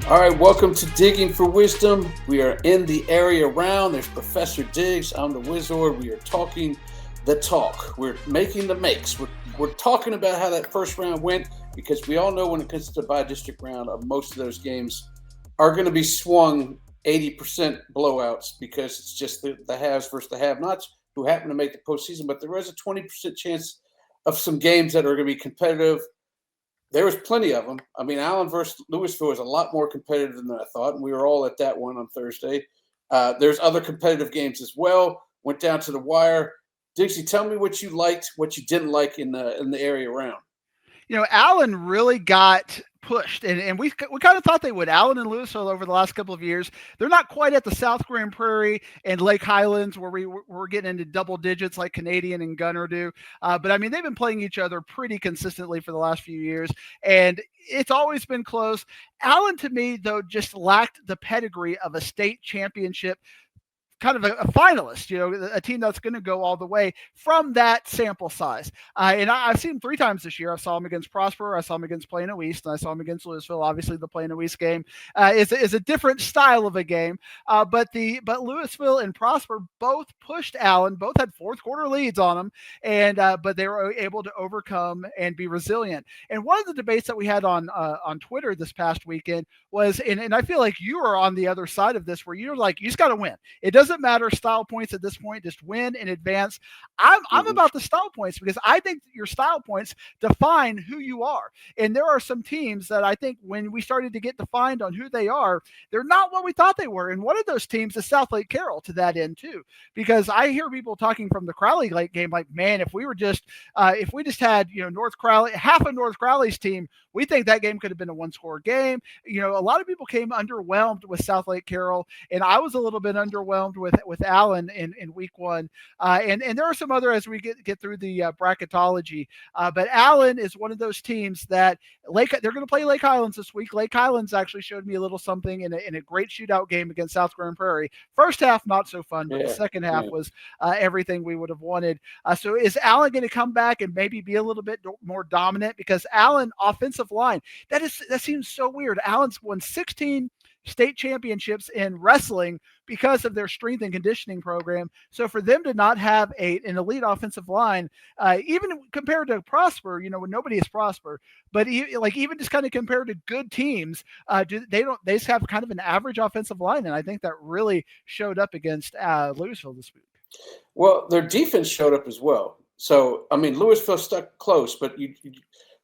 All right, welcome to Digging for Wisdom. We are in the area around. There's Professor Diggs. I'm the Wizard. We are talking the talk. We're making the makes. We're talking about how that first round went because we all know when it comes to the bi-district round, most of those games are going to be swung 80% blowouts because it's just the haves versus the have-nots who happen to make the postseason. But there is a 20% chance of some games that are going to be competitive. There was plenty of them. I mean, Allen versus Louisville was a lot more competitive than I thought, and we were all at that one on Thursday. There's other competitive games as well. Went down to the wire. Dixie, tell me what you liked, what you didn't like in the area around. Allen really got pushed, and we kind of thought they would. Allen and Louisville over the last couple of years, they're not quite at the South Grand Prairie and Lake Highlands where we're getting into double digits like Canadian and Gunner do. But I mean, they've been playing each other pretty consistently for the last few years, and it's always been close. Allen, to me, though, just lacked the pedigree of a state championship kind of a finalist, a team that's going to go all the way from that sample size. And I've seen him 3 times this year. I saw him against Prosper, I saw him against Plano East, and I saw him against Louisville. Obviously, the Plano East game is a different style of a game. But Louisville and Prosper both pushed Allen, both had fourth quarter leads on them, and but they were able to overcome and be resilient. And one of the debates that we had on Twitter this past weekend was, and I feel like you are on the other side of this, where you're like, you just got to win. It doesn't matter style points at this point, just win in advance. I'm about the style points because I think your style points define who you are. And there are some teams that I think when we started to get defined on who they are, they're not what we thought they were. And one of those teams is South Lake Carroll to that end too, because I hear people talking from the Crowley Lake game like, man, if we just had, North Crowley, half of North Crowley's team, we think that game could have been a 1-score game. A lot of people came underwhelmed with South Lake Carroll, and I was a little bit underwhelmed with Allen in week 1. And there are some other as we get through the bracketology. But Allen is one of those teams that they're going to play Lake Highlands this week. Lake Highlands actually showed me a little something in a great shootout game against South Grand Prairie. First half, not so fun, but the second half was everything we would have wanted. So is Allen going to come back and maybe be a little bit more dominant? Because Allen offensive line, that seems so weird. Allen's won 16 state championships in wrestling because of their strength and conditioning program. So for them to not have an elite offensive line, even compared to Prosper, when nobody is Prosper, but even just kind of compared to good teams, they just have kind of an average offensive line, and I think that really showed up against Louisville this week. Well, their defense showed up as well. So I mean, Louisville stuck close, but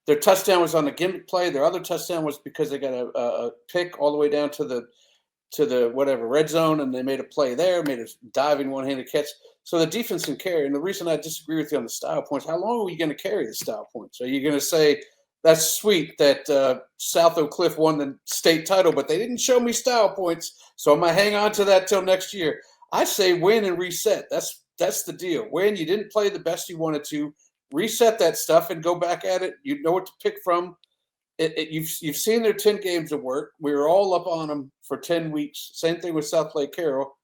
their touchdown was on a gimmick play. Their other touchdown was because they got a pick all the way down to the whatever red zone, and they made a play there, made a diving one-handed catch. So the defense can carry. And the reason I disagree with you on the style points, how long are we going to carry the style points? Are you going to say that's sweet that South Oak Cliff won the state title, but they didn't show me style points, so I'm going to hang on to that till next year? I say win and reset. That's the deal. Win, you didn't play the best you wanted to. Reset that stuff and go back at it. You know what to pick from. You've seen their 10 games of work. We were all up on them for 10 weeks. Same thing with South Lake Carroll.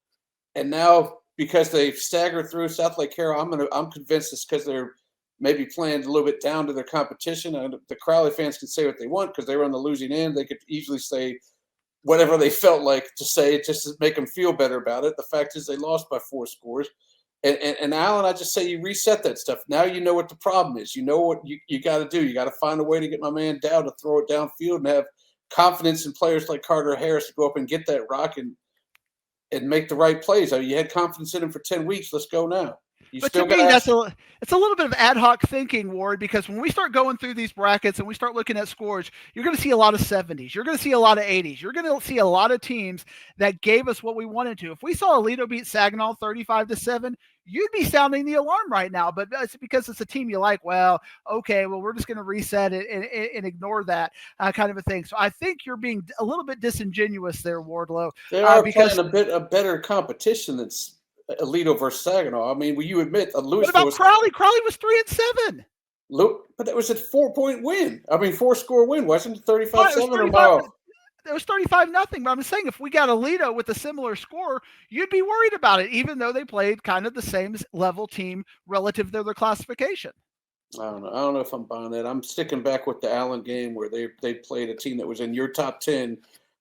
And now because they've staggered through South Lake Carroll, I'm convinced it's because they're maybe playing a little bit down to their competition. And the Crowley fans can say what they want because they were on the losing end. They could easily say whatever they felt like to say just to make them feel better about it. The fact is they lost by 4 scores. And Allen, I just say you reset that stuff. Now you know what the problem is. You know what you got to do. You got to find a way to get my man down to throw it downfield and have confidence in players like Carter Harris to go up and get that rock and make the right plays. I mean, you had confidence in him for 10 weeks. Let's go now. But to me, it's a little bit of ad hoc thinking, Ward, because when we start going through these brackets and we start looking at scores, you're going to see a lot of 70s. You're going to see a lot of 80s. You're going to see a lot of teams that gave us what we wanted to. If we saw Aledo beat Saginaw 35-7, you'd be sounding the alarm right now. But it's because it's a team you like. Well, okay, we're just going to reset it and ignore that kind of a thing. So I think you're being a little bit disingenuous there, Wardlow. They are playing a better competition than Aledo versus Saginaw. I mean, will you admit Louisville? What about Crowley? Crowley was 3-7. But that was a 4-point win. I mean, 4-score win. Wasn't it 35-7 or more? It was 35-0. But I'm saying if we got Aledo with a similar score, you'd be worried about it, even though they played kind of the same level team relative to their classification. I don't know if I'm buying that. I'm sticking back with the Allen game where they played a team that was in your top 10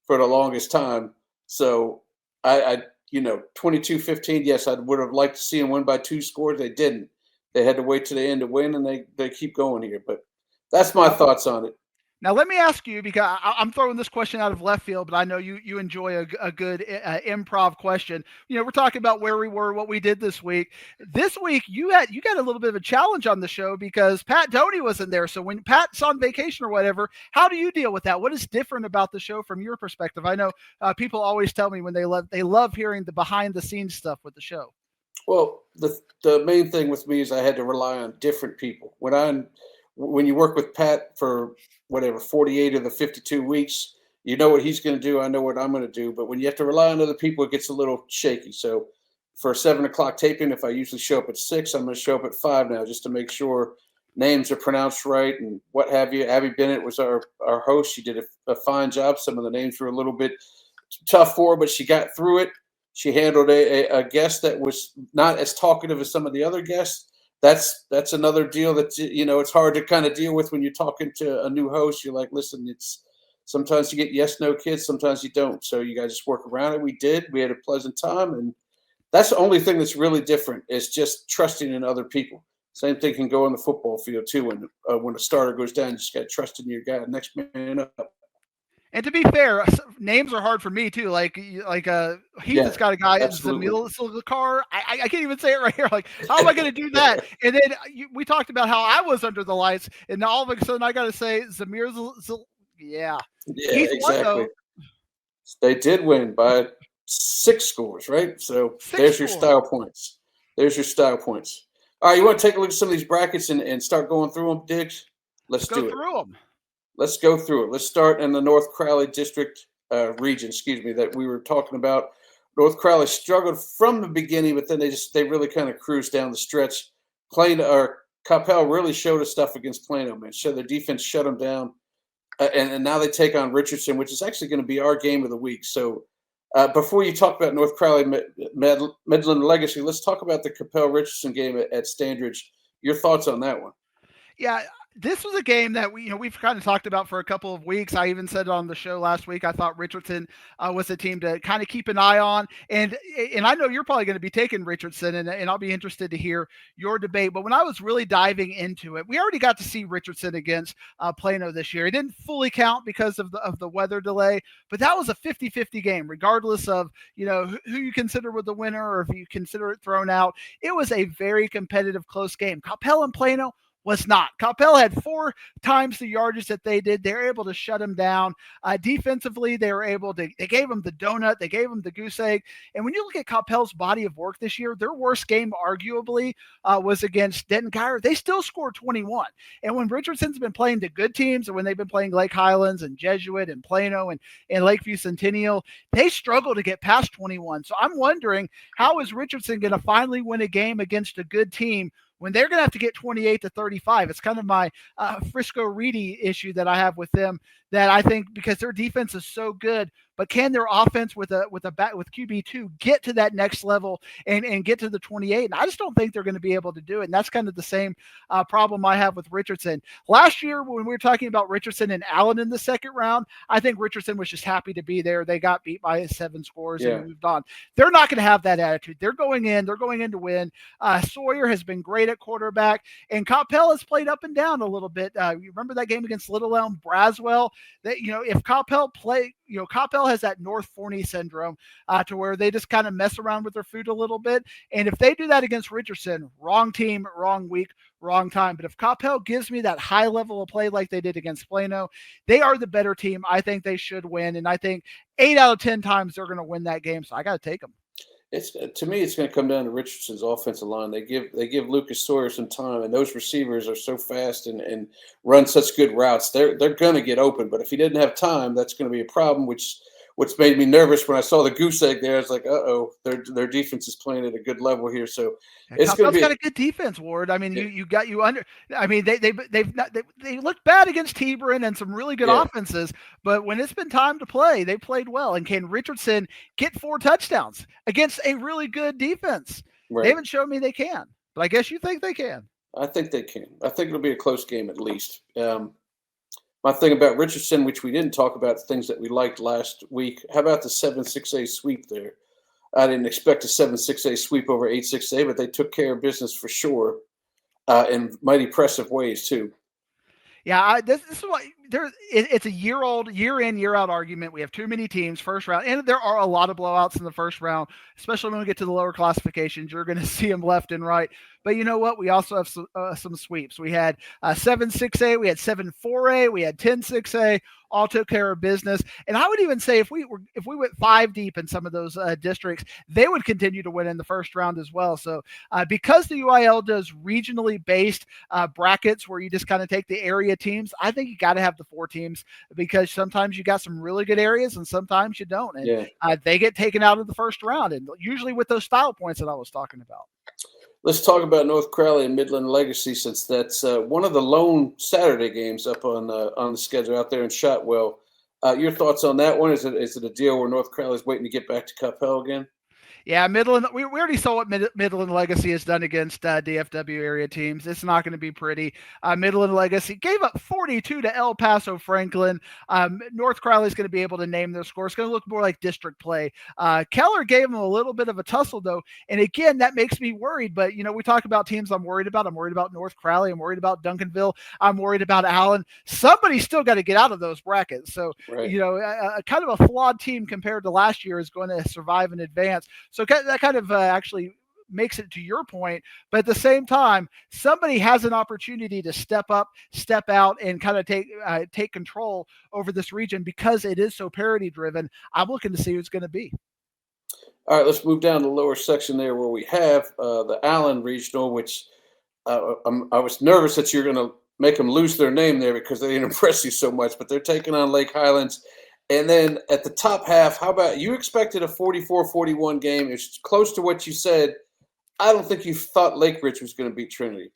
for the longest time. So I 22-15. Yes, I would have liked to see them win by 2 scores. They didn't. They had to wait to the end to win, and they keep going here. But that's my thoughts on it. Now, let me ask you, because I'm throwing this question out of left field, but I know you enjoy a good improv question. We're talking about where we were, what we did this week. This week, you got a little bit of a challenge on the show because Pat Doney wasn't there. So when Pat's on vacation or whatever, how do you deal with that? What is different about the show from your perspective? I know people always tell me when they love hearing the behind the scenes stuff with the show. Well, the main thing with me is I had to rely on different people. When you work with Pat for whatever 48 of the 52 weeks, you know what he's going to do. I know what I'm going to do. But when you have to rely on other people, it gets a little shaky. So for 7 o'clock taping, if I usually show up at 6, I'm going to show up at 5 now just to make sure names are pronounced right and what have you. Abby Bennett was our host. She did a fine job. Some of the names were a little bit tough for her, but she got through it. She handled a guest that was not as talkative as some of the other guests. That's another deal that it's hard to kind of deal with when you're talking to a new host. You're like, listen, it's sometimes you get yes, no kids, sometimes you don't. So you guys just work around it. We had a pleasant time, and that's the only thing that's really different is just trusting in other people. Same thing can go on the football field too. When a starter goes down, you just got to trust in your guy, next man up. And to be fair, names are hard for me too. Like Heath has got a guy in the car. I can't even say it right here. Like, how am I going to do that? And then we talked about how I was under the lights, and now all of a sudden I got to say Zamir. Yeah, Heath exactly. They did win by 6 scores, right? So there's your style points. There's your style points. All right, you want to take a look at some of these brackets and start going through them, Diggs? Let's do it. Through them. Let's go through it. Let's start in the North Crowley district region, that we were talking about. North Crowley struggled from the beginning, but then they really kind of cruised down the stretch. Coppell really showed us stuff against Plano, man. So their defense shut them down. And now they take on Richardson, which is actually going to be our game of the week. So before you talk about North Crowley Midland Legacy, let's talk about the Coppell-Richardson game at Standridge. Your thoughts on that one? Yeah, this was a game that we've kind of talked about for a couple of weeks. I even said on the show last week, I thought Richardson was a team to kind of keep an eye on. And I know you're probably going to be taking Richardson, and I'll be interested to hear your debate. But when I was really diving into it, we already got to see Richardson against Plano this year. It didn't fully count because of the weather delay, but that was a 50-50 game, regardless of who you consider with the winner or if you consider it thrown out. It was a very competitive, close game. Coppell and Plano was not. Coppell had 4 times the yardage that they did. They were able to shut him down. Defensively, they were able to, they gave him the donut, they gave him the goose egg. And when you look at Coppell's body of work this year, their worst game arguably was against Denton Guyer. They still scored 21. And when Richardson's been playing the good teams, and when they've been playing Lake Highlands and Jesuit and Plano and Lakeview Centennial, they struggle to get past 21. So I'm wondering, how is Richardson going to finally win a game against a good team when they're going to have to get 28-35? It's kind of my Frisco Reedy issue that I have with them, that I think because their defense is so good, but can their offense with QB2 get to that next level and get to the 28? And I just don't think they're going to be able to do it. And that's kind of the same problem I have with Richardson. Last year, when we were talking about Richardson and Allen in the second round, I think Richardson was just happy to be there. They got beat by 7 scores and moved on. They're not going to have that attitude. They're going in to win. Sawyer has been great at quarterback, and Coppell has played up and down a little bit. You remember that game against Little Elm, Braswell? That if Coppell Coppell has that North Forney syndrome to where they just kind of mess around with their food a little bit. And if they do that against Richardson, wrong team, wrong week, wrong time. But if Coppell gives me that high level of play like they did against Plano, they are the better team. I think they should win. And I think 8 out of 10 times they're going to win that game. So I got to take them. To me, it's going to come down to Richardson's offensive line. They give Lucas Sawyer some time, and those receivers are so fast and run such good routes. They're going to get open. But if he didn't have time, that's going to be a problem, which made me nervous when I saw the goose egg there. I was like, their defense is playing at a good level here. So it's going to be got a good defense, Ward. I mean, they looked bad against Tiburon and some really good offenses, but when it's been time to play, they played well. And can Richardson get 4 touchdowns against a really good defense? Right. They haven't shown me they can, but I guess you think they can. I think they can. I think it'll be a close game at least. My thing about Richardson, which we didn't talk about, things that we liked last week. How about the 7-6A sweep there? I didn't expect a 7-6A sweep over 8-6A, but they took care of business for sure, in mighty impressive ways too. Yeah, this is what it's a year old, year in, year out argument. We have too many teams first round, and there are a lot of blowouts in the first round, especially when we get to the lower classifications. You're going to see them left and right. But you know what? We also have some sweeps. We had 7-6A, we had 7-4A, we had 10-6A. All took care of business. And I would even say if we went 5 deep in some of those districts, they would continue to win in the first round as well. So because the UIL does regionally based brackets where you just kind of take the area teams, I think you got to have the 4 teams because sometimes you got some really good areas and sometimes you don't. And they get taken out of the first round, and usually with those style points that I was talking about. Let's talk about North Crowley and Midland Legacy, since that's one of the lone Saturday games up on the schedule out there in Shotwell. Your thoughts on that one? Is it a deal where North Crowley's waiting to get back to Coppell again? Yeah, Midland. We already saw what Midland Legacy has done against DFW area teams. It's not going to be pretty. Midland Legacy gave up 42 to El Paso Franklin. North Crowley's going to be able to name their score. It's going to look more like district play. Keller gave them a little bit of a tussle, though. And again, that makes me worried. But, we talk about teams I'm worried about. I'm worried about North Crowley. I'm worried about Duncanville. I'm worried about Allen. Somebody's still got to get out of those brackets. So, right. Kind of a flawed team compared to last year is going to survive and advance. So that kind of actually makes it to your point. But at the same time, somebody has an opportunity to step up, step out, and kind of take control over this region because it is so parity driven. I'm looking to see who's going to be. All right, let's move down to the lower section there where we have the Allen Regional, which I was nervous that you're going to make them lose their name there because they didn't impress you so much, but they're taking on Lake Highlands. And then at the top half, how about you expected a 44-41 game? It's close to what you said. I don't think you thought Lake Ridge was going to beat Trinity.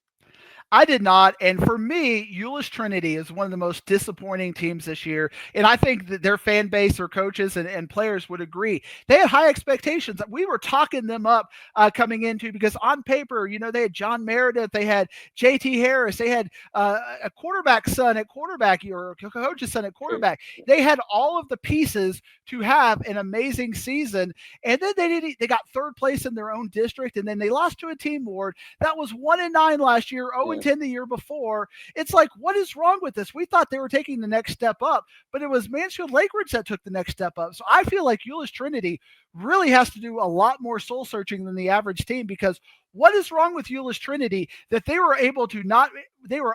I did not. And for me, Euless Trinity is one of the most disappointing teams this year. And I think that their fan base, their coaches and players would agree. They had high expectations. We were talking them up coming into because on paper, they had John Meredith, they had JT Harris, they had a quarterback's son at quarterback, or a coach's son at quarterback. They had all of the pieces to have an amazing season. And then they got third place in their own district. And then they lost to a team Ward that was 1-9 last year, 0-10 the year before. It's like, what is wrong with this? We thought they were taking the next step up, but it was Mansfield Lake Ridge that took the next step up. So I feel like Euless Trinity really has to do a lot more soul searching than the average team, because what is wrong with Euless Trinity that they were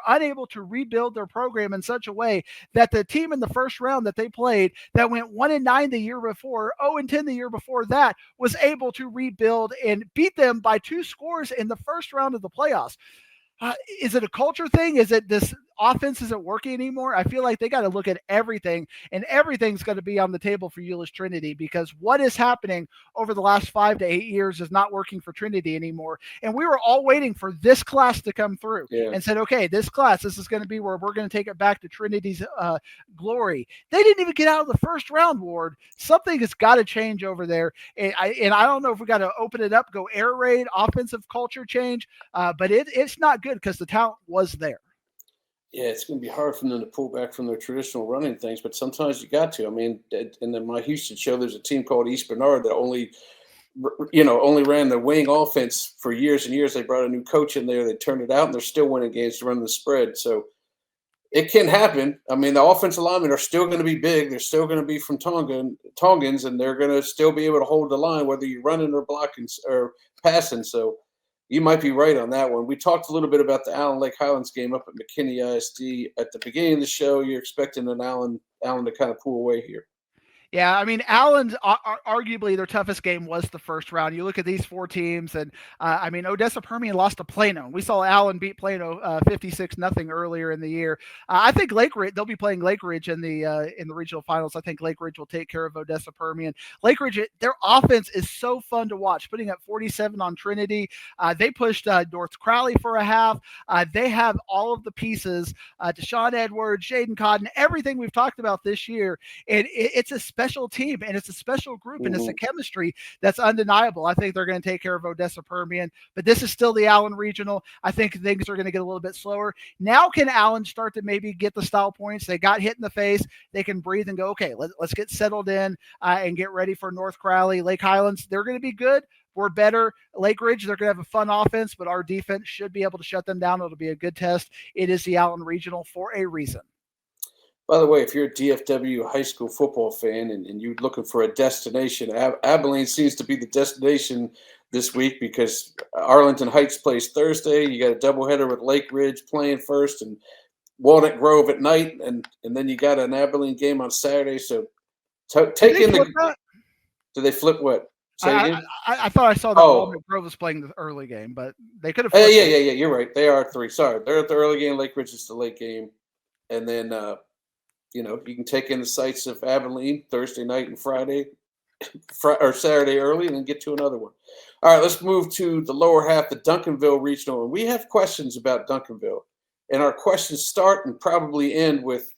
unable to rebuild their program in such a way that the team in the first round that they played that went 1-9 the year before, 0-10 the year before that, was able to rebuild and beat them by 2 scores in the first round of the playoffs. Is it a culture thing? Is it this offense isn't working anymore? I feel like they got to look at everything, and everything's going to be on the table for Euless Trinity, because what is happening over the last 5 to 8 years is not working for Trinity anymore. And we were all waiting for this class to come through and said, okay, this is going to be where we're going to take it back to Trinity's glory. They didn't even get out of the first round, Ward. Something has got to change over there. And I don't know if we got to open it up, go air raid, offensive culture change, but it's not good because the talent was there. Yeah, it's going to be hard for them to pull back from their traditional running things, but sometimes you got to. I mean, in my Houston show, there's a team called East Bernard that only ran the wing offense for years and years. They brought a new coach in there. They turned it out, and they're still winning games running the spread. So it can happen. I mean, the offensive linemen are still going to be big. They're still going to be from Tongans, and they're going to still be able to hold the line, whether you're running or blocking or passing. So you might be right on that one. We talked a little bit about the Allen Lake Highlands game up at McKinney ISD at the beginning of the show. You're expecting an Allen to kind of pull away here. Yeah, I mean, Allen's arguably their toughest game was the first round. You look at these 4 teams, and Odessa Permian lost to Plano. We saw Allen beat Plano 56-0 earlier in the year. I think Lake Ridge, they'll be playing Lake Ridge in the regional finals. I think Lake Ridge will take care of Odessa Permian. Lake Ridge, their offense is so fun to watch, putting up 47 on Trinity. They pushed North Crowley for a half. They have all of the pieces. Deshaun Edwards, Jaden Cotton, everything we've talked about this year, and it's special team, and it's a special group, and it's a chemistry that's undeniable. I think they're going to take care of Odessa Permian, but this is still the Allen Regional. I think things are going to get a little bit slower. Now can Allen start to maybe get the style points? They got hit in the face. They can breathe and go, okay, let's get settled in and get ready for North Crowley. Lake Highlands, they're going to be good. We're better. Lake Ridge, they're going to have a fun offense, but our defense should be able to shut them down. It'll be a good test. It is the Allen Regional for a reason. By the way, if you're a DFW high school football fan and you're looking for a destination, Abilene seems to be the destination this week because Arlington Heights plays Thursday. You got a doubleheader with Lake Ridge playing first and Walnut Grove at night, and then you got an Abilene game on Saturday. So take in the. Do they flip what? I thought I saw that Walnut Grove was playing the early game, but they could have. Yeah. You're right. They are 3. Sorry, they're at the early game. Lake Ridge is the late game, and then you can take in the sights of Abilene Thursday night and Friday, or Saturday early, and then get to another one. All right, let's move to the lower half, the Duncanville Regional, and we have questions about Duncanville, and our questions start and probably end with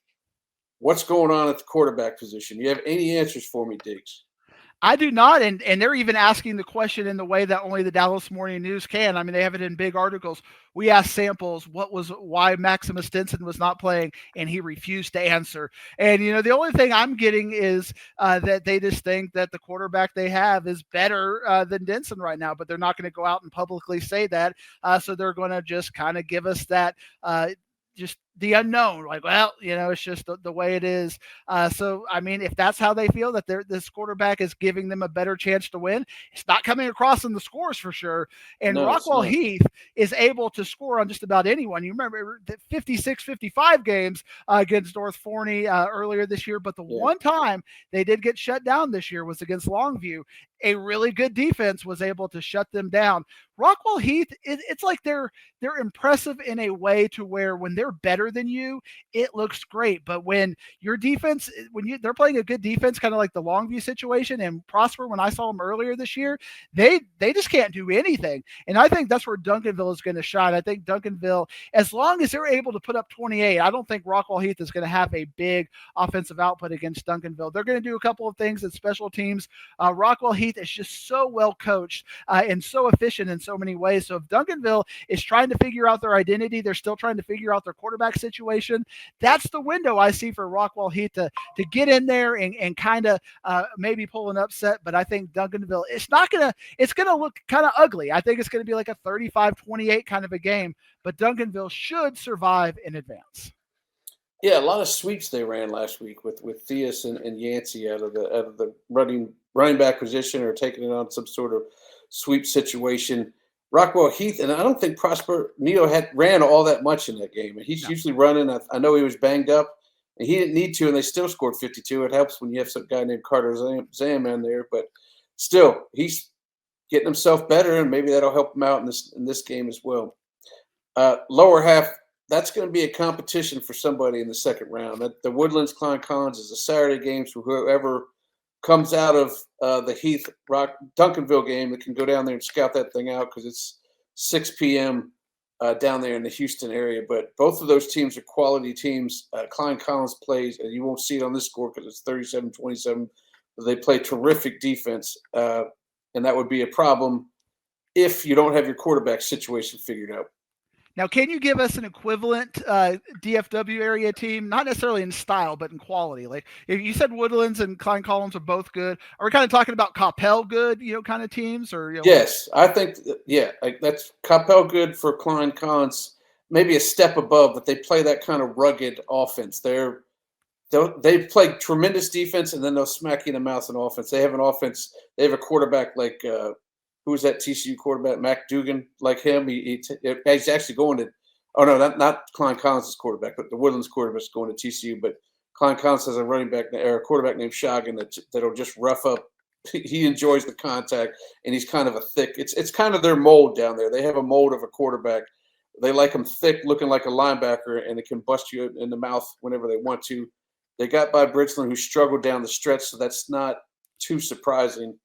what's going on at the quarterback position. You have any answers for me, Diggs? I do not, and they're even asking the question in the way that only the Dallas Morning News can. I mean, they have it in big articles. We asked Samples why Maximus Stinson was not playing, and he refused to answer. And the only thing I'm getting is that they just think that the quarterback they have is better than Denson right now, but they're not going to go out and publicly say that. So they're going to just kind of give us that. Just the unknown, like, well, it's just the way it is. So, I mean, if that's how they feel that this quarterback is giving them a better chance to win, it's not coming across in the scores for sure. And Rockwall Heath is able to score on just about anyone. You remember the 56-55 games against North Forney earlier this year, but the one time they did get shut down this year was against Longview. A really good defense was able to shut them down. Rockwall Heath, it's like they're impressive in a way to where when they're better than you, it looks great. But when your defense, they're playing a good defense, kind of like the Longview situation, and Prosper, when I saw them earlier this year, they just can't do anything. And I think that's where Duncanville is going to shine. I think Duncanville, as long as they're able to put up 28, I don't think Rockwall Heath is going to have a big offensive output against Duncanville. They're going to do a couple of things at special teams. Rockwall Heath is just so well coached and so efficient in so many ways. So if Duncanville is trying to figure out their identity, they're still trying to figure out their quarterback situation. That's the window I see for Rockwall Heath to get in there and kind of maybe pull an upset. But I think Duncanville, it's going to look kind of ugly. I think it's going to be like a 35-28 kind of a game, but Duncanville should survive in advance. Yeah, a lot of sweeps they ran last week with Theus and Yancey out of the running back position or taking it on some sort of sweep situation. Rockwall Heath, and I don't think Prosper Nito ran all that much in that game. He's usually running. I know he was banged up, and he didn't need to, and they still scored 52. It helps when you have some guy named Carter Zam in there, but still, he's getting himself better, and maybe that'll help him out in this game as well. Lower half, that's going to be a competition for somebody in the second round. The Woodlands Klein Collins is a Saturday game, so whoever comes out of the Heath Rock Duncanville game that can go down there and scout that thing out because it's 6 p.m. Down there in the Houston area. But both of those teams are quality teams. Klein Collins plays, and you won't see it on this score because it's 37-27. But they play terrific defense, and that would be a problem if you don't have your quarterback situation figured out. Now, can you give us an equivalent DFW area team, not necessarily in style, but in quality? Like if you said Woodlands and Klein Collins are both good. Are we kind of talking about Coppell good, kind of teams? Or Yes, I think that's Coppell good for Klein Collins, maybe a step above, but they play that kind of rugged offense. They play tremendous defense, and then they'll smack you in the mouth on offense. They have an offense. They have a quarterback like who's that TCU quarterback? Mac Dugan, like him. He's actually going to. Oh no, not Klein Collins' quarterback, but the Woodlands quarterback is going to TCU. But Klein Collins has a running back or a quarterback named Shoggin that'll just rough up. He enjoys the contact, and he's kind of a thick. It's kind of their mold down there. They have a mold of a quarterback. They like him thick, looking like a linebacker, and it can bust you in the mouth whenever they want to. They got by Bridgeland, who struggled down the stretch, so that's not too surprising.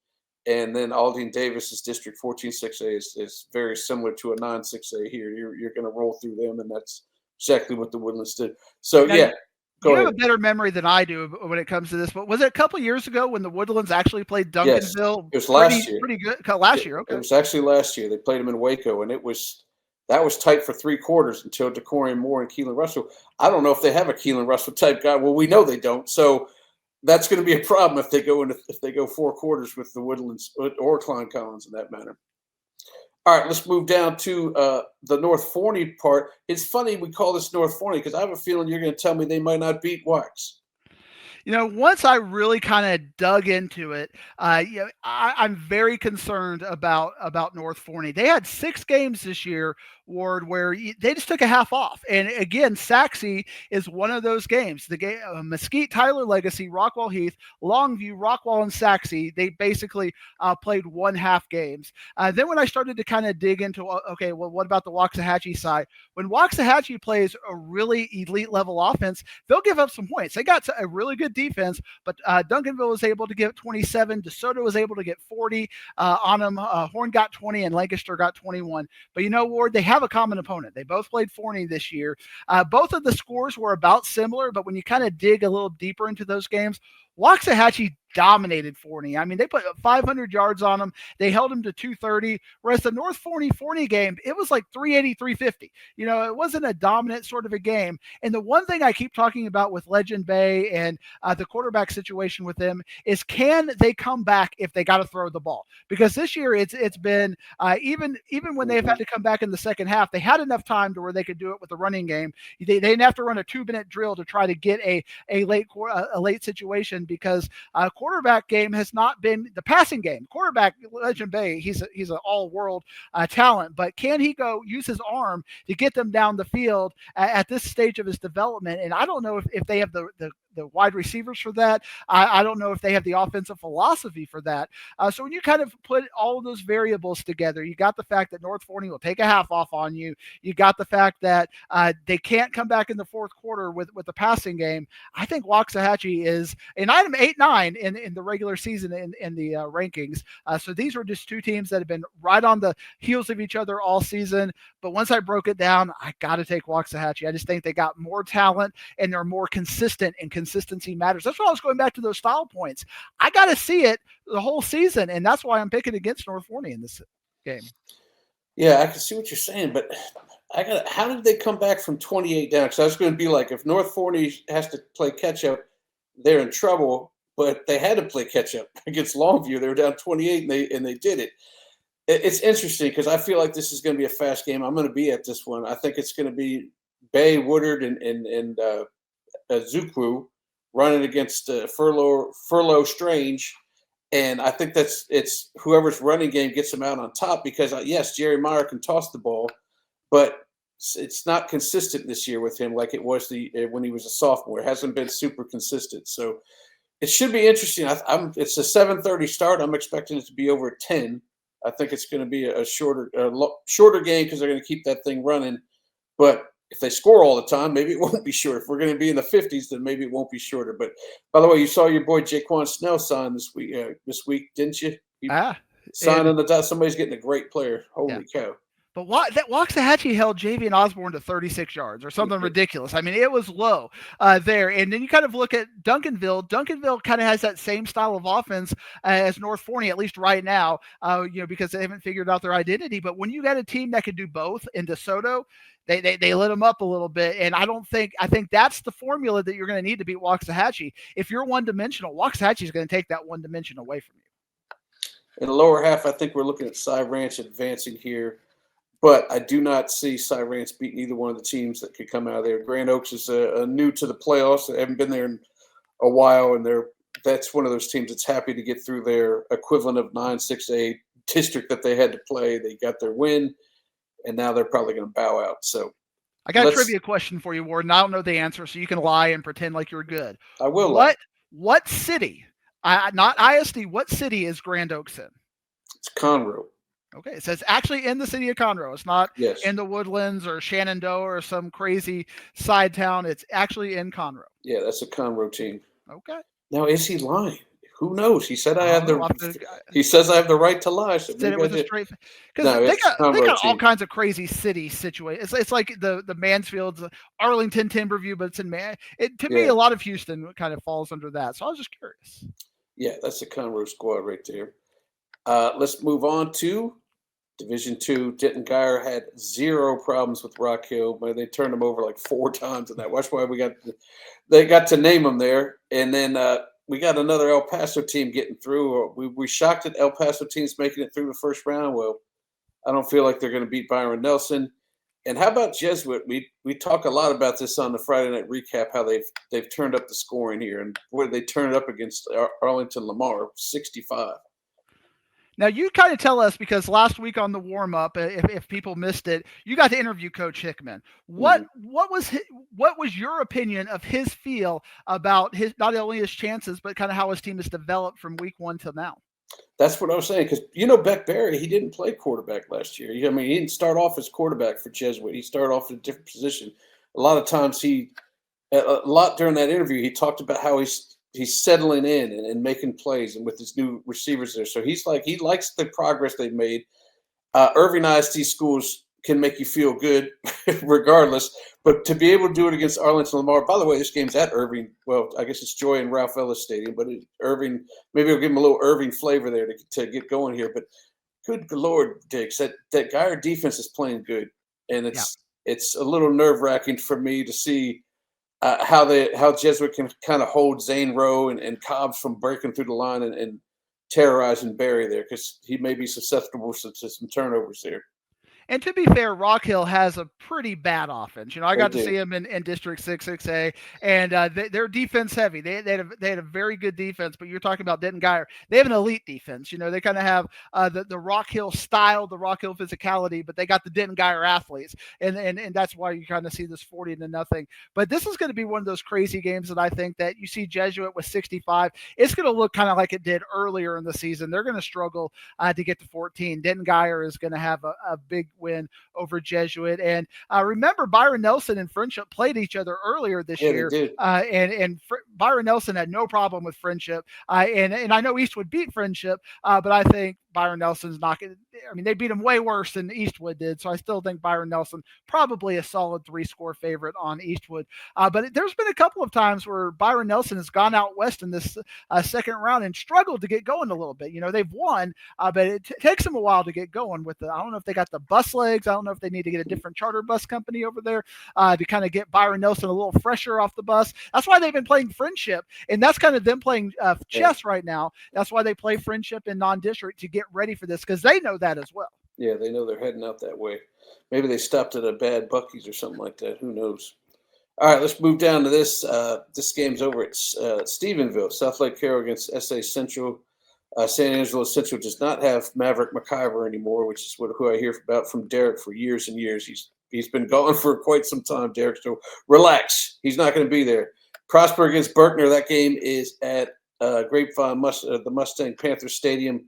And then Aldine Davis's District 14 6A is very similar to a 9-6A here. You're going to roll through them, and that's exactly what the Woodlands did. So, yeah, You have a better memory than I do when it comes to this, but was it a couple years ago when the Woodlands actually played Duncanville? Yes, it was last year. Pretty good. Last year, okay. It was actually last year. They played them in Waco, and that was tight for 3 quarters until Decorian Moore and Keelan Russell. I don't know if they have a Keelan Russell type guy. Well, we know they don't. So that's going to be a problem if they go 4 quarters with the Woodlands or Klein Collins in that manner. All right, let's move down to the North Forney part. It's funny we call this North Forney because I have a feeling you're going to tell me they might not beat Wax. Once I really kind of dug into it, I'm very concerned about North Forney. They had 6 games this year, Ward, where they just took a half off. And again, Saxe is one of those games. The game, Mesquite, Tyler Legacy, Rockwall Heath, Longview, Rockwall, and Saxe, they basically played 1/2 games. Then when I started to kind of dig into, okay, well, what about the Waxahachie side? When Waxahachie plays a really elite level offense, they'll give up some points. They got a really good defense, but Duncanville was able to get 27. DeSoto was able to get 40 on them. Horn got 20 and Lancaster got 21. But Ward, they have a common opponent. They both played Forney this year. Both of the scores were about similar, but when you kind of dig a little deeper into those games, Waxahachie dominated Forney. I mean, they put 500 yards on them. They held them to 230, whereas the North Forney game, it was like 380, 350. It wasn't a dominant sort of a game. And the one thing I keep talking about with Legend Bay and the quarterback situation with them is, can they come back if they got to throw the ball? Because this year it's been even when they've had to come back in the second half, they had enough time to where they could do it with the running game. They didn't have to run a 2-minute drill to try to get a late situation, because quarterback game has not been the passing game. Quarterback, Legend Bay, he's an all-world talent, but can he go use his arm to get them down the field at this stage of his development? And I don't know if they have the wide receivers for that. I don't know if they have the offensive philosophy for that. So when you kind of put all of those variables together, you got the fact that North Forney will take a half off on you. You got the fact that they can't come back in the fourth quarter with the passing game. I think Waxahachie is an item 8-9 in the regular season in the rankings. So these were just 2 teams that have been right on the heels of each other all season. But once I broke it down, I got to take Waxahachie. I just think they got more talent and they're more consistent, and consistency matters. That's why I was going back to those style points. I got to see it the whole season, and that's why I'm picking against North Forney in this game. Yeah, I can see what you're saying, but how did they come back from 28 down? Because I was going to be like, if North Forney has to play catch-up, they're in trouble, but they had to play catch-up against Longview. They were down 28, and they did it. It's interesting because I feel like this is going to be a fast game. I'm going to be at this one. I think it's going to be Bay, Woodard, and Zukwu running against Furlow Strange. And I think it's whoever's running game gets them out on top, because, yes, Jerry Meyer can toss the ball, but it's not consistent this year with him like it was when he was a sophomore. It hasn't been super consistent. So it should be interesting. It's a 7:30 start. I'm expecting it to be over 10. I think it's going to be a shorter game because they're going to keep that thing running. But if they score all the time, maybe it won't be short. If we're going to be in the 50s, then maybe it won't be shorter. But by the way, you saw your boy Jaquan Snell sign this week, didn't you? Signed on the dot. Somebody's getting a great player. Holy cow. But that Waxahachie held Javian Osborne to 36 yards or something ridiculous. I mean, it was low there. And then you kind of look at Duncanville. Duncanville kind of has that same style of offense as North Forney, at least right now, because they haven't figured out their identity. But when you got a team that could do both in DeSoto, they lit them up a little bit. And I think that's the formula that you're going to need to beat Waxahachie. If you're one-dimensional, Waxahachie is going to take that one dimension away from you. In the lower half, I think we're looking at Cy Ranch advancing here. But I do not see Cy Ranch beating either one of the teams that could come out of there. Grand Oaks is new to the playoffs. They haven't been there in a while, and that's one of those teams that's happy to get through their equivalent of 9-6A district that they had to play. They got their win, and now they're probably going to bow out. So I got a trivia question for you, Ward, and I don't know the answer, so you can lie and pretend like you're good. I will lie. What city, not ISD, what city is Grand Oaks in? It's Conroe. Okay, so it's actually in the city of Conroe. It's not yes. in the Woodlands or Shenandoah or some crazy side town. It's actually in Conroe. Yeah, that's a Conroe team. Okay. Now, is he lying? Who knows? He said I had I'll have to, the. He says I have the right to lie. So said it maybe I was a did. straight because No, they it's got Conroe all team. kinds of crazy city situations. It's like the Mansfield, Arlington, Timberview, but it's in to me, a lot of Houston kind of falls under that. So I was just curious. Yeah, that's the Conroe squad right there. Let's move on to Division II. Denton Guyer had 0 problems with Rock Hill, but they turned him over like 4 times in that. That's why they got to name him there. And then we got another El Paso team getting through. We shocked that El Paso team's making it through the first round. Well, I don't feel like they're going to beat Byron Nelson. And how about Jesuit? We talk a lot about this on the Friday night recap, how they've turned up the scoring here. And boy, did they turn it up against Arlington Lamar, 65. Now you kind of tell us, because last week on the warm up, if people missed it, you got to interview Coach Hickman. What was your opinion of his feel about his, not only his chances, but kind of how his team has developed from week 1 till now? That's what I was saying, because Beck Berry, he didn't play quarterback last year. I mean, he didn't start off as quarterback for Jesuit. He started off in a different position. A lot of times a lot during that interview, he talked about how he's settling in and making plays, and with his new receivers there. So he likes the progress they've made. Irving ISD schools can make you feel good regardless, but to be able to do it against Arlington Lamar, by the way, this game's at Irving. Well, I guess it's Joy and Ralph Ellis Stadium, but Irving, maybe I'll give him a little Irving flavor there to get going here. But good Lord, Diggs, that Guyer defense is playing good, and it's a little nerve-wracking for me to see how Jesuit can kind of hold Zane Rowe and Cobbs from breaking through the line and terrorizing Barry there, because he may be susceptible to some turnovers there. And to be fair, Rock Hill has a pretty bad offense. I got to see him in District 6A, and they're defense heavy. They had a very good defense, but you're talking about Denton Guyer. They have an elite defense. They kind of have the Rock Hill style, the Rock Hill physicality, but they got the Denton Guyer athletes, and that's why you kind of see this 40-0. But this is going to be one of those crazy games that I think that you see Jesuit with 65. It's going to look kind of like it did earlier in the season. They're going to struggle to get to 14. Denton Guyer is going to have a big win over Jesuit. And remember, Byron Nelson and Friendship played each other earlier this year. And Byron Nelson had no problem with Friendship. And I know Eastwood beat Friendship, but I think Byron Nelson's not going to, they beat him way worse than Eastwood did. So I still think Byron Nelson probably a solid 3-score favorite on Eastwood. But there's been a couple of times where Byron Nelson has gone out west in this second round and struggled to get going a little bit. They've won, but it takes them a while to get going with I don't know if they got the bus legs. I don't know if they need to get a different charter bus company over there to kind of get Byron Nelson a little fresher off the bus. That's why they've been playing Friendship, and that's kind of them playing chess right now. That's why they play Friendship in non-district to get ready for this, because they know that as well. Yeah, they know they're heading out that way. Maybe they stopped at a bad Buc-ee's or something like that. Who knows? All right, let's move down to this. This game's over at Stephenville. South Lake Carroll against SA Central. San Angelo Central does not have Maverick McIver anymore, which is who I hear about from Derek for years and years. He's been gone for quite some time, Derek. So relax. He's not going to be there. Prosper against Berkner. That game is at Grapevine, the Mustang Panther Stadium.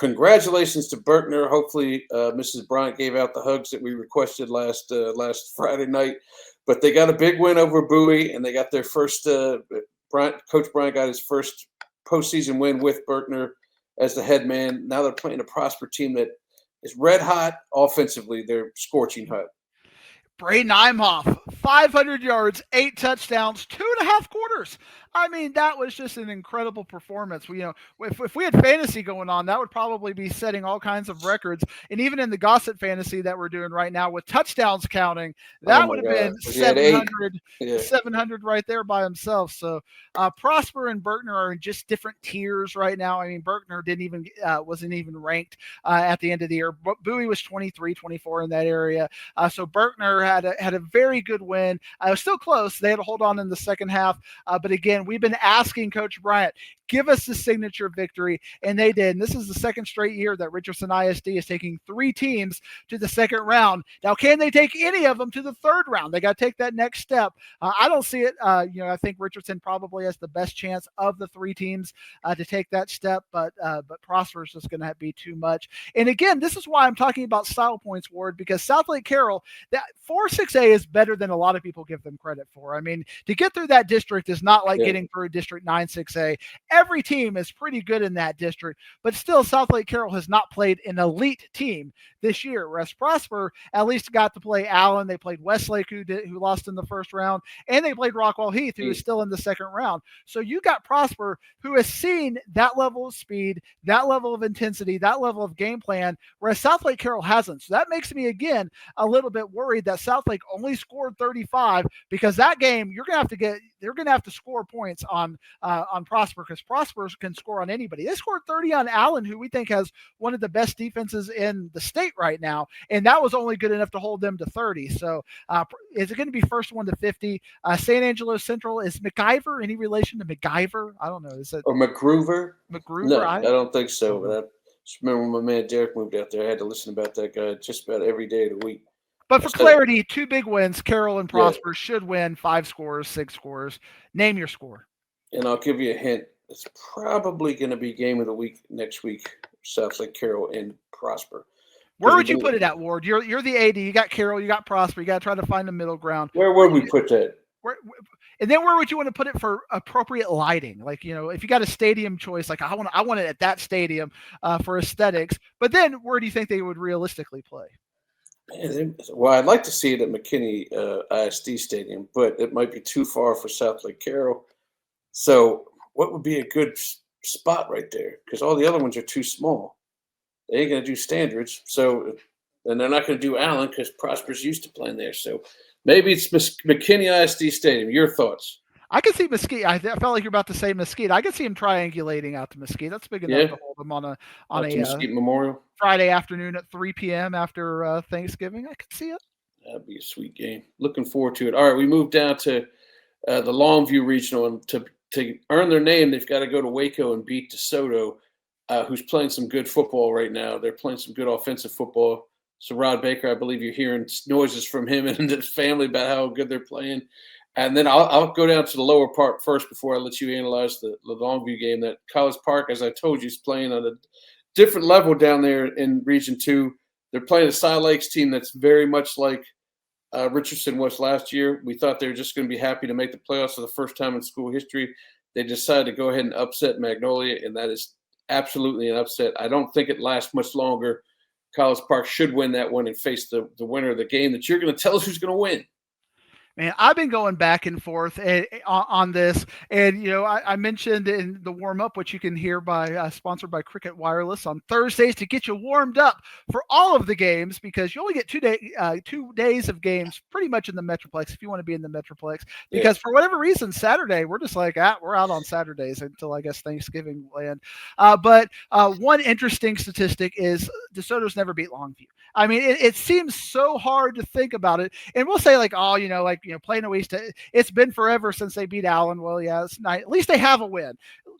Congratulations to Berkner. Hopefully, Mrs. Bryant gave out the hugs that we requested last Friday night. But they got a big win over Bowie, and they got their first. Coach Bryant got his first postseason win with Berkner as the head man. Now they're playing a Prosper team that is red hot offensively. They're scorching hot. Braden Imhoff, 500 yards, 8 touchdowns, 2.5 quarters. That was just an incredible performance. If we had fantasy going on, that would probably be setting all kinds of records. And even in the Gossett fantasy that we're doing right now with touchdowns counting, that would have been 700 right there by himself. So Prosper and Berkner are in just different tiers right now. Berkner wasn't even ranked at the end of the year. Bowie was 23, 24 in that area. So Berkner had a very good win. It was still close. They had to hold on in the second half. But again, we've been asking Coach Bryant, give us the signature victory, and they did. And this is the second straight year that Richardson ISD is taking 3 teams to the second round. Now, can they take any of them to the third round? They got to take that next step. I don't see it. I think Richardson probably has the best chance of the 3 teams to take that step, but Prosper is just going to be too much. And again, this is why I'm talking about style points, Ward, because South Lake Carroll, that 4-6A is better than a lot of people give them credit for. To get through that district is not like getting getting through District 9-6A. Every team is pretty good in that district, but still South Lake Carroll has not played an elite team this year, whereas Prosper at least got to play Allen. They played Westlake, who lost in the first round, and they played Rockwall Heath, who is still in the second round. So you got Prosper, who has seen that level of speed, that level of intensity, that level of game plan, whereas South Lake Carroll hasn't. So that makes me, again, a little bit worried that South Lake only scored 35, because that game they're going to have to score points on Prosper, because Prosper can score on anybody. They scored 30 on Allen, who we think has one of the best defenses in the state right now, and that was only good enough to hold them to 30. So is it going to be first one to 50? San Angelo Central, is McIver any relation to MacGyver? I don't know. Is it or McGruver? McGruver? No, I don't think so. But I just remember when my man Derek moved out there, I had to listen about that guy just about every day of the week. But for clarity, 2 big wins. Carroll and Prosper should win 5 scores, 6 scores. Name your score. And I'll give you a hint. It's probably going to be game of the week next week. South Lake Carroll and Prosper. Where would you put it at, Ward? You're the AD. You got Carroll. You got Prosper. You got to try to find the middle ground. Where would we put that? And then where would you want to put it for appropriate lighting? Like, if you got a stadium choice, like I want it at that stadium for aesthetics. But then where do you think they would realistically play? Well, I'd like to see it at McKinney ISD Stadium, but it might be too far for South Lake Carroll. So what would be a good spot right there? Because all the other ones are too small. They ain't going to do Standards. So, and they're not going to do Allen because Prosper's used to playing there. So maybe it's McKinney ISD Stadium. Your thoughts? I could see Mesquite. I felt like you're about to say Mesquite. I could see him triangulating out to Mesquite. That's big enough to hold them on a Mesquite Memorial Friday afternoon at 3 p.m. after Thanksgiving. I could see it. That'd be a sweet game. Looking forward to it. All right, we moved down to the Longview Regional, and to earn their name, they've got to go to Waco and beat DeSoto, who's playing some good football right now. They're playing some good offensive football. So Rod Baker, I believe you're hearing noises from him and his family about how good they're playing. And then I'll go down to the lower part first before I let you analyze the Longview game. That College Park, as I told you, is playing on a different level down there in Region 2. They're playing a Cy Lakes team that's very much like Richardson was last year. We thought they were just going to be happy to make the playoffs for the first time in school history. They decided to go ahead and upset Magnolia, and that is absolutely an upset. I don't think it lasts much longer. College Park should win that one and face the winner of the game that you're going to tell us who's going to win. Man, I've been going back and forth on this, and I mentioned in the warm up, which you can hear by sponsored by Cricket Wireless on Thursdays to get you warmed up for all of the games, because you only get 2 days of games pretty much in the Metroplex if you want to be in the Metroplex. Because for whatever reason, Saturday we're just like we're out on Saturdays until I guess Thanksgiving land. But one interesting statistic is DeSoto's never beat Longview. I mean, it seems so hard to think about it, and we'll say Plano East, it's been forever since they beat Allen. Well, yeah, it's nice. At least they have a win.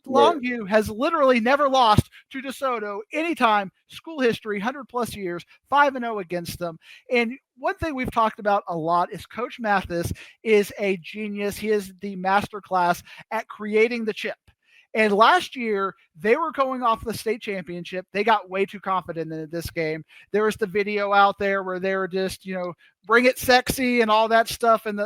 Longview has literally never lost to DeSoto anytime, school history, 100+ years, 5-0 against them. And one thing we've talked about a lot is Coach Mathis is a genius. He is the master class at creating the chip. And last year, they were going off the state championship. They got way too confident in this game. There was the video out there where they were just, bring it sexy and all that stuff, and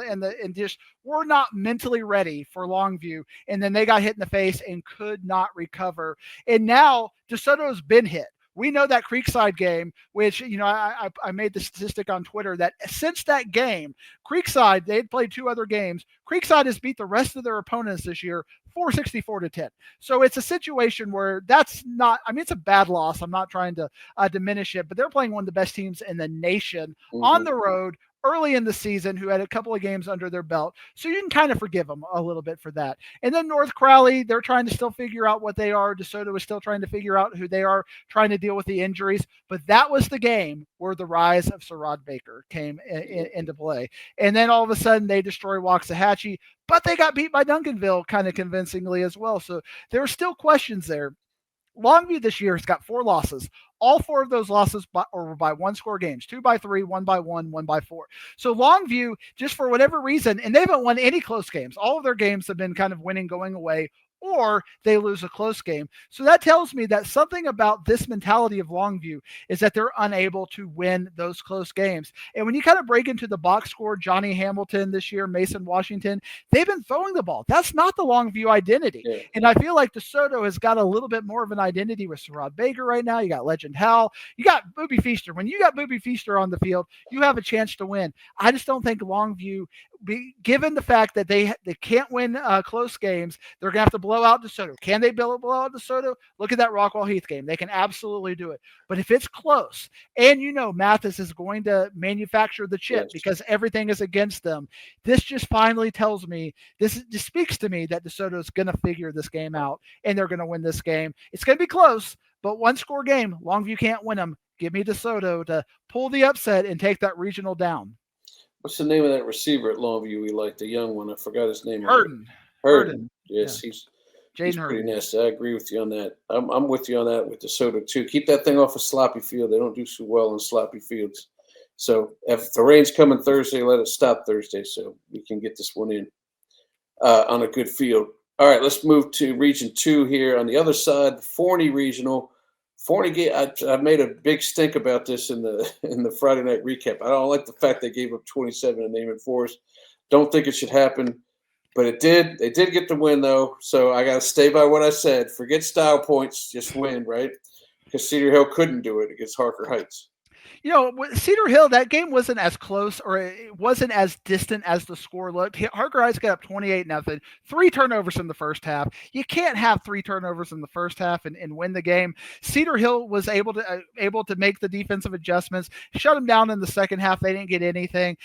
just were not mentally ready for Longview. And then they got hit in the face and could not recover. And now DeSoto's been hit. We know that Creekside game, which, I made the statistic on Twitter that since that game, Creekside, they had played 2 other games. Creekside has beat the rest of their opponents this year 464-10. So it's a situation where that's not, it's a bad loss. I'm not trying to diminish it, but they're playing one of the best teams in the nation on the road early in the season, who had a couple of games under their belt. So you can kind of forgive them a little bit for that. And then North Crowley, they're trying to still figure out what they are. DeSoto is still trying to figure out who they are, trying to deal with the injuries. But that was the game where the rise of Sir Rod Baker came into play. And then all of a sudden they destroy Waxahachie, but they got beat by Duncanville kind of convincingly as well. So there are still questions there. Longview this year has got 4 losses. All 4 of those losses were by 1-score games, 2 by 3, 1 by 1, 1 by 4. So Longview, just for whatever reason, and they haven't won any close games. All of their games have been kind of winning, going away, or they lose a close game. So that tells me that something about this mentality of Longview is that they're unable to win those close games. And when you kind of break into the box score, Johnny Hamilton this year, Mason Washington, they've been throwing the ball. That's not the Longview identity. Yeah. And I feel like DeSoto has got a little bit more of an identity with Sherrod Baker right now. You got Legend Hal. You got Booby Feaster. When you got Booby Feaster on the field, you have a chance to win. I just don't think Longview, given the fact that they can't win close games, they're going to have to blow out DeSoto. Can they blow out DeSoto? Look at that Rockwall Heath game. They can absolutely do it. But if it's close, and Mathis is going to manufacture the chip because everything is against them, this just finally tells me, this just speaks to me that DeSoto is going to figure this game out, and they're going to win this game. It's going to be close, but one-score game. Longview can't win them. Give me DeSoto to pull the upset and take that regional down. What's the name of that receiver at Longview we like, the young one? I forgot his name. Herndon. Yes, yeah. he's pretty nasty. I agree with you on that. I'm with you on that with DeSoto too. Keep that thing off a sloppy field. They don't do so well on sloppy fields. So if the rain's coming Thursday, let it stop Thursday so we can get this one in on a good field. All right, let's move to Region 2 here. On the other side, the Forney Regional. Forney game. I made a big stink about this in the Friday night recap. I don't like the fact they gave up 27 in Naaman Forest. Don't think it should happen, but it did. They did get the win though, so I got to stay by what I said. Forget style points, just win, right? Because Cedar Hill couldn't do it against Harker Heights. Cedar Hill, that game wasn't as close, or it wasn't as distant as the score looked. Harker Heights got up 28-0, 3 turnovers in the first half. You can't have 3 turnovers in the first half and win the game. Cedar Hill was able to make the defensive adjustments, shut them down in the second half. They didn't get anything.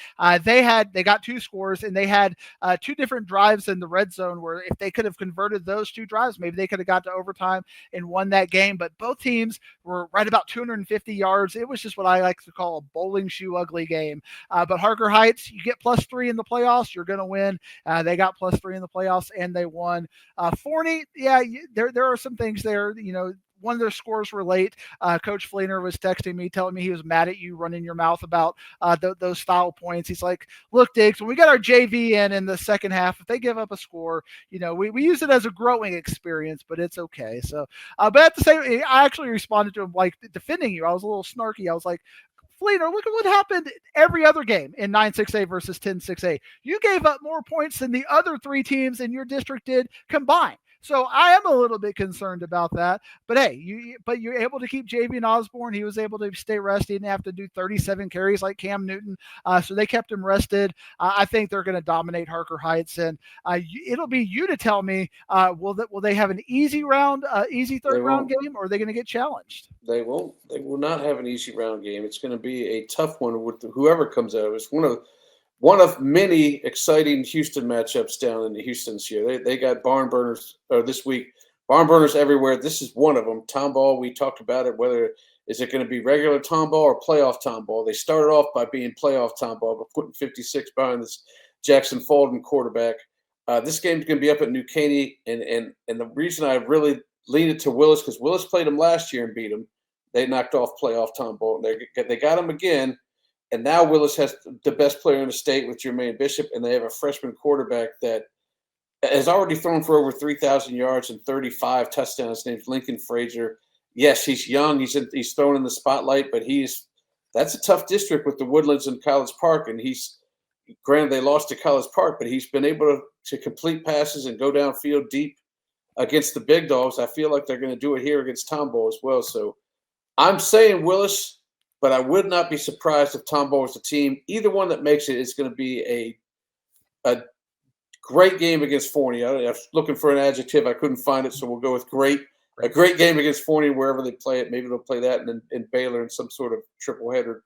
They got 2 scores, and they had 2 different drives in the red zone where if they could have converted those 2 drives, maybe they could have got to overtime and won that game. But both teams were right about 250 yards. It was just what I like to call a bowling shoe ugly game. But Harker Heights, you get +3 in the playoffs, you're going to win. They got +3 in the playoffs, and they won. Forney, there are some things there. One of their scores were late. Coach Fleener was texting me, telling me he was mad at you running your mouth about those foul points. He's like, look, Diggs, when we got our JV in the second half, if they give up a score, we use it as a growing experience, but it's okay. So, but at the same, I actually responded to him like defending you. I was a little snarky. I was like, Fleener, look at what happened every other game in 9-6A versus 10-6A. You gave up more points than the other 3 teams in your district did combined. So I am a little bit concerned about that. But hey, you're able to keep Javian Osborne. He was able to stay rested. He didn't have to do 37 carries like Cam Newton. So they kept him rested. I think they're going to dominate Harker Heights, and it'll be you to tell me, will they have an easy third round game, or are they going to get challenged? They won't. They will not have an easy round game. It's going to be a tough one with whoever comes out of it. It's one of many exciting Houston matchups down in the Houston this year. They got barn burners this week. Barn burners everywhere. This is one of them. Tomball, we talked about it, whether is it going to be regular Tomball or playoff Tomball. They started off by being playoff Tomball, but putting 56 behind this Jackson Fulton quarterback. This game's going to be up at New Caney, and the reason I really lean it to Willis, because Willis played them last year and beat them. They knocked off playoff Tomball. They got him again. And now Willis has the best player in the state with Jermaine Bishop, and they have a freshman quarterback that has already thrown for over 3,000 yards and 35 touchdowns. His name's Lincoln Frazier. Yes, he's young. He's thrown in the spotlight, but that's a tough district with the Woodlands and College Park. And granted they lost to College Park, but he's been able to complete passes and go downfield deep against the big dogs. I feel like they're going to do it here against Tomball as well. So I'm saying Willis, but I would not be surprised if Tomball is the team. Either one that makes it is going to be a great game against Forney. I was looking for an adjective. I couldn't find it, so we'll go with great. A great game against Forney wherever they play it. Maybe they'll play that in Baylor in some sort of triple header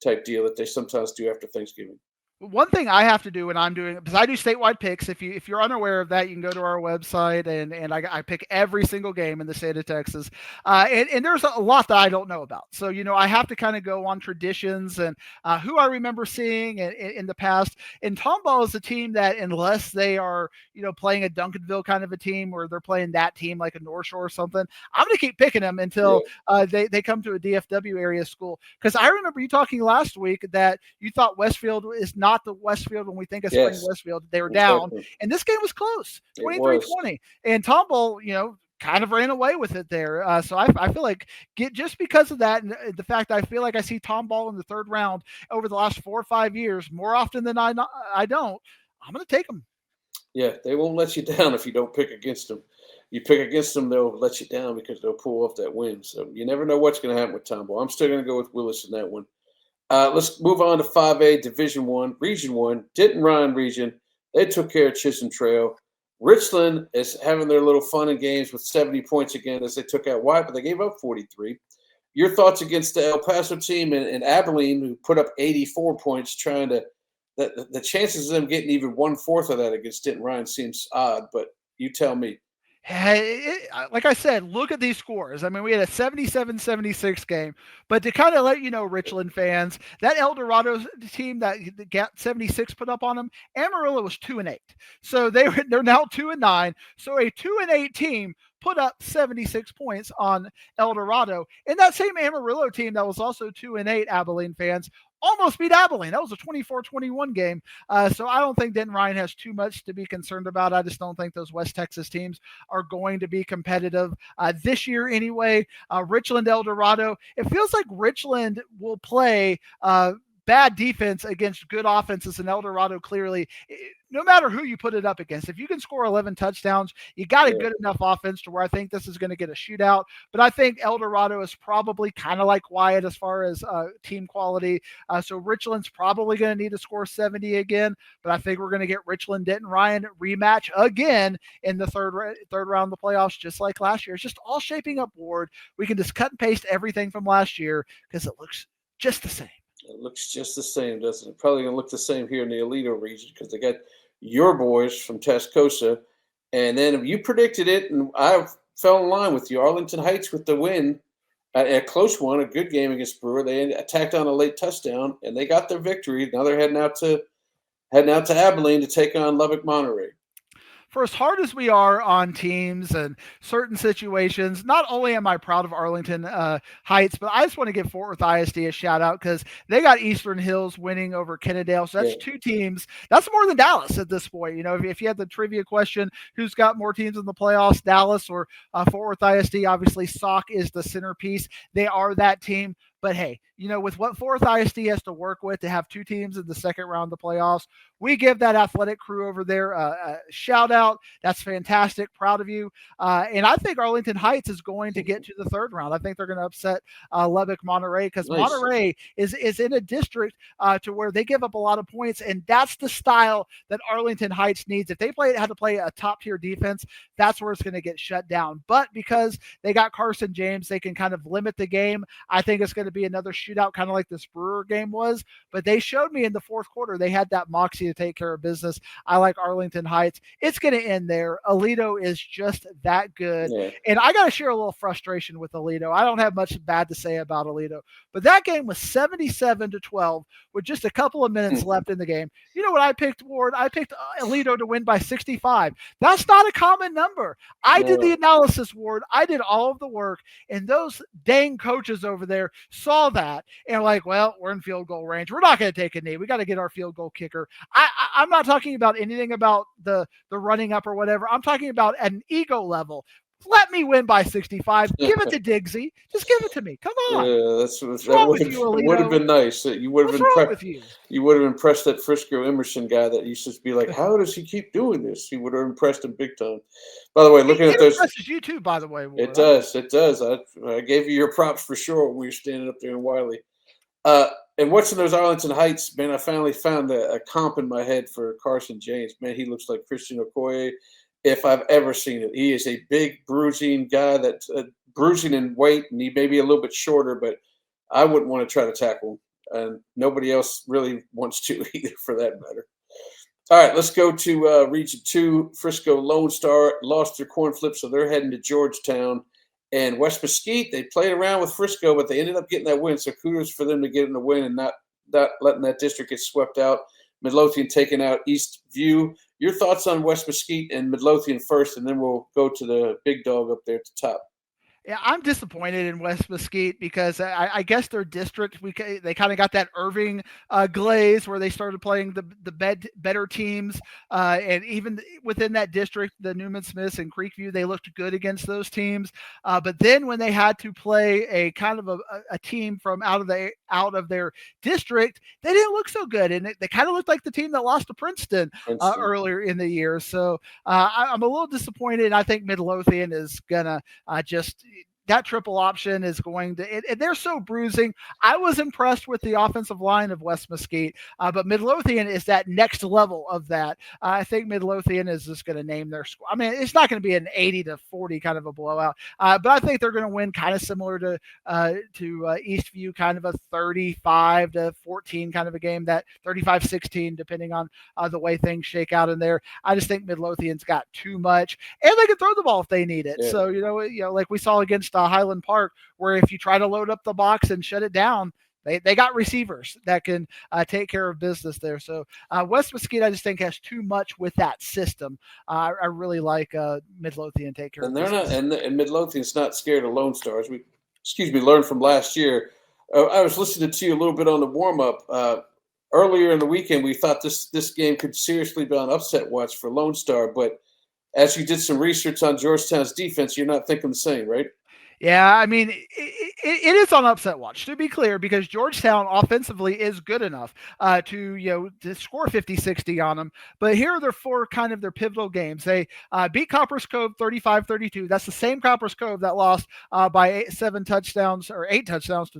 type deal that they sometimes do after Thanksgiving. One thing I have to do when I'm doing, because I do statewide picks. If you're unaware of that, you can go to our website and I pick every single game in the state of Texas. And there's a lot that I don't know about. So, I have to kind of go on traditions and who I remember seeing in the past. And Tomball is a team that, unless they are, playing a Duncanville kind of a team, or they're playing that team like a North Shore or something, I'm going to keep picking them until they come to a DFW area school. Because I remember you talking last week that you thought Westfield is not not the Westfield when we think of spring Yes, Westfield. They were down, exactly. and this game was close, It was. 23-20. And Tomball, kind of ran away with it there. So I feel like just because of that, and the fact I feel like I see Tomball in the third round over the last 4 or 5 years more often than I don't. I'm going to take them. Yeah, they won't let you down if you don't pick against them. You pick against them, they'll let you down because they'll pull off that win. So you never know what's going to happen with Tomball. I'm still going to go with Willis in that one. Let's move on to 5A Division One, Region One, Denton Ryan Region. They took care of Chisholm Trail. Richland is having their little fun and games with 70 points again as they took out White, but they gave up 43. Your thoughts against the El Paso team and Abilene, who put up 84 points, trying to the chances of them getting even 1/4 of that against Denton Ryan seems odd, but you tell me. Like I said, look at these scores. I mean, we had a 77-76 game, but to kind of let you know, Richland fans, that El Dorado team that got 76 put up on them, Amarillo was 2-8. So they're now 2-9. So a 2-8 team put up 76 points on El Dorado. And that same Amarillo team that was also 2-8, Abilene fans, almost beat Abilene. That was a 24-21 game. So I don't think Denton Ryan has too much to be concerned about. I just don't think those West Texas teams are going to be competitive this year anyway. Richland, El Dorado, it feels like Richland will play bad defense against good offenses, and El Dorado clearly, no matter who you put it up against, if you can score 11 touchdowns, you got a good enough offense to where I think this is going to get a shootout. But I think El Dorado is probably kind of like Wyatt as far as team quality. So Richland's probably going to need to score 70 again, but I think we're going to get Richland Denton Ryan rematch again in the third round of the playoffs, just like last year. It's just all shaping up, Ward. We can just cut and paste everything from last year because it looks just the same. It looks just the same, doesn't it? Probably going to look the same here in the Aledo region because they got your boys from Tascosa. And then you predicted it, and I fell in line with you. Arlington Heights with the win, a close one, a good game against Brewer. They attacked on a late touchdown, and they got their victory. Now they're heading out to Abilene to take on Lubbock Monterey. For as hard as we are on teams and certain situations, not only am I proud of Arlington Heights, but I just want to give Fort Worth ISD a shout out because they got Eastern Hills winning over Kennedale. So that's two teams. That's more than Dallas at this point. If you had the trivia question, who's got more teams in the playoffs, Dallas or Fort Worth ISD? Obviously, SOC is the centerpiece. They are that team. But hey, with what Fort Worth ISD has to work with to have two teams in the second round of the playoffs, we give that athletic crew over there a shout out. That's fantastic. Proud of you. And I think Arlington Heights is going to get to the third round. I think they're going to upset Lubbock Monterey because Monterey is in a district to where they give up a lot of points. And that's the style that Arlington Heights needs. If they had to play a top tier defense, that's where it's going to get shut down. But because they got Carson James, they can kind of limit the game. I think it's going to be another shootout, kind of like this Brewer game was. But they showed me in the fourth quarter, they had that moxie to take care of business. I like Arlington Heights. It's going to end there. Aledo is just that good. Yeah. And I got to share a little frustration with Aledo. I don't have much bad to say about Aledo, but that game was 77-12 with just a couple of minutes left in the game. You know what I picked, Ward? I picked Aledo to win by 65. That's not a common number. I did the analysis, Ward. I did all of the work, and those dang coaches over there saw that and like, well, we're in field goal range. We're not going to take a knee. We got to get our field goal kicker. I'm not talking about anything about the running up or whatever. I'm talking about at an ego level. Let me win by 65. Give it to Diggsy. Just give it to me. Come on. Yeah, that would have been nice. You would have you would have impressed that Frisco Emerson guy that used to be like, how does he keep doing this? He would have impressed him big time. By the way, looking at those, impresses you too. By the way, Ward. It does. I gave you your props for sure when we were standing up there in Wiley. And watching those Arlington Heights, man, I finally found a comp in my head for Carson James. Man, he looks like Christian Okoye if I've ever seen it. He is a big, bruising guy that's bruising in weight, and he may be a little bit shorter, but I wouldn't want to try to tackle him. And nobody else really wants to either, for that matter. All right, let's go to Region 2. Frisco Lone Star lost their coin flip, so they're heading to Georgetown. And West Mesquite, they played around with Frisco, but they ended up getting that win. So kudos for them to get in the win and not letting that district get swept out. Midlothian taking out East View. Your thoughts on West Mesquite and Midlothian first, and then we'll go to the big dog up there at the top. Yeah, I'm disappointed in West Mesquite because I guess their district they kind of got that Irving glaze where they started playing better teams, and even within that district, the Newman Smiths and Creekview, they looked good against those teams. But then when they had to play a kind of a team from out of their district, they didn't look so good, and they kind of looked like the team that lost to Princeton earlier in the year. So I'm a little disappointed. I think Midlothian is gonna just that triple option is going to they're so bruising. I was impressed with the offensive line of West Mesquite, but Midlothian is that next level of that. I think Midlothian is just going to name their score. I mean, it's not going to be an 80-40 kind of a blowout, but I think they're going to win kind of similar to Eastview, kind of a 35-14 kind of a game, that 35-16 depending on the way things shake out in there. I just think Midlothian's got too much, and they can throw the ball if they need it. Yeah. So like we saw against Highland Park, where if you try to load up the box and shut it down, they got receivers that can take care of business there. So West Mesquite, I just think, has too much with that system. I really like Midlothian take care of business. And Midlothian's not scared of Lone Stars. We learned from last year. I was listening to you a little bit on the warm-up. Earlier in the weekend, we thought this game could seriously be on upset watch for Lone Star, but as you did some research on Georgetown's defense, you're not thinking the same, right? Yeah, I mean, it is on upset watch, to be clear, because Georgetown offensively is good enough to score 50-60 on them. But here are their pivotal games. They beat Copper's Cove 35-32. That's the same Copper's Cove that lost by 8 touchdowns to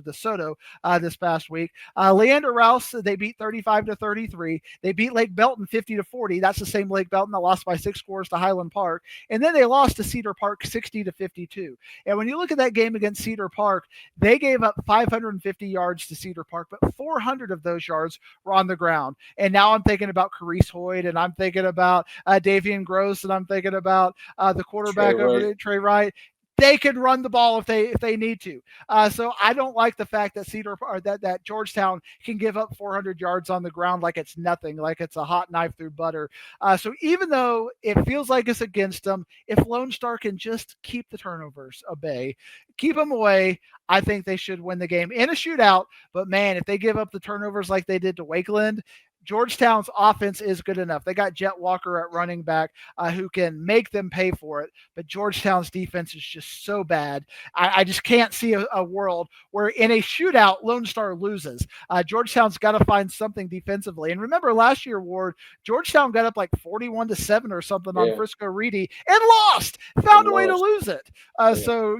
DeSoto this past week. Leander Rouse, they beat 35-33. They beat Lake Belton 50-40. That's the same Lake Belton that lost by 6 scores to Highland Park. And then they lost to Cedar Park 60-52. And when you look at that game against Cedar Park, they gave up 550 yards to Cedar Park, but 400 of those yards were on the ground. And now I'm thinking about Carice Hoyt, and I'm thinking about Davian Gross, and I'm thinking about the quarterback over there, Trey Wright. They can run the ball if they need to. So I don't like the fact that that Georgetown can give up 400 yards on the ground like it's nothing, like it's a hot knife through butter. So even though it feels like it's against them, if Lone Star can just keep the turnovers at bay, keep them away, I think they should win the game in a shootout. But man, if they give up the turnovers like they did to Wakeland, Georgetown's offense is good enough. They got Jet Walker at running back who can make them pay for it. But Georgetown's defense is just so bad. I just can't see a world where in a shootout, Lone Star loses. Georgetown's got to find something defensively. And remember last year, Ward, Georgetown got up like 41-7 or something on Frisco Reedy and lost. Found a way to lose it. So,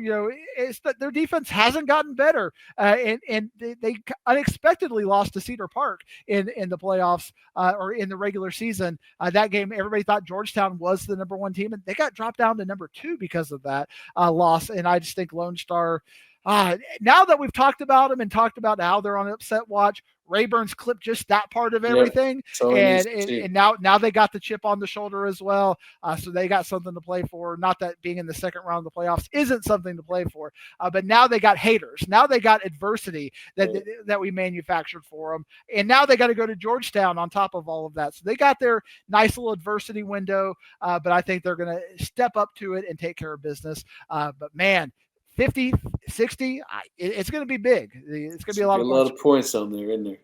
it's that their defense hasn't gotten better. And they unexpectedly lost to Cedar Park in the playoffs. Or in the regular season. That game, everybody thought Georgetown was the number 1 team, and they got dropped down to number 2 because of that loss. And I just think Lone Star, now that we've talked about them and talked about how they're on upset watch, Rayburn's clipped just that part of everything, and now they got the chip on the shoulder as well, so they got something to play for. Not that being in the second round of the playoffs isn't something to play for, but now they got haters. Now they got adversity that we manufactured for them, and now they got to go to Georgetown on top of all of that. So they got their nice little adversity window, but I think they're going to step up to it and take care of business. But man, 50, 60, it's going to be big. It's going to be a lot of points on there, isn't there?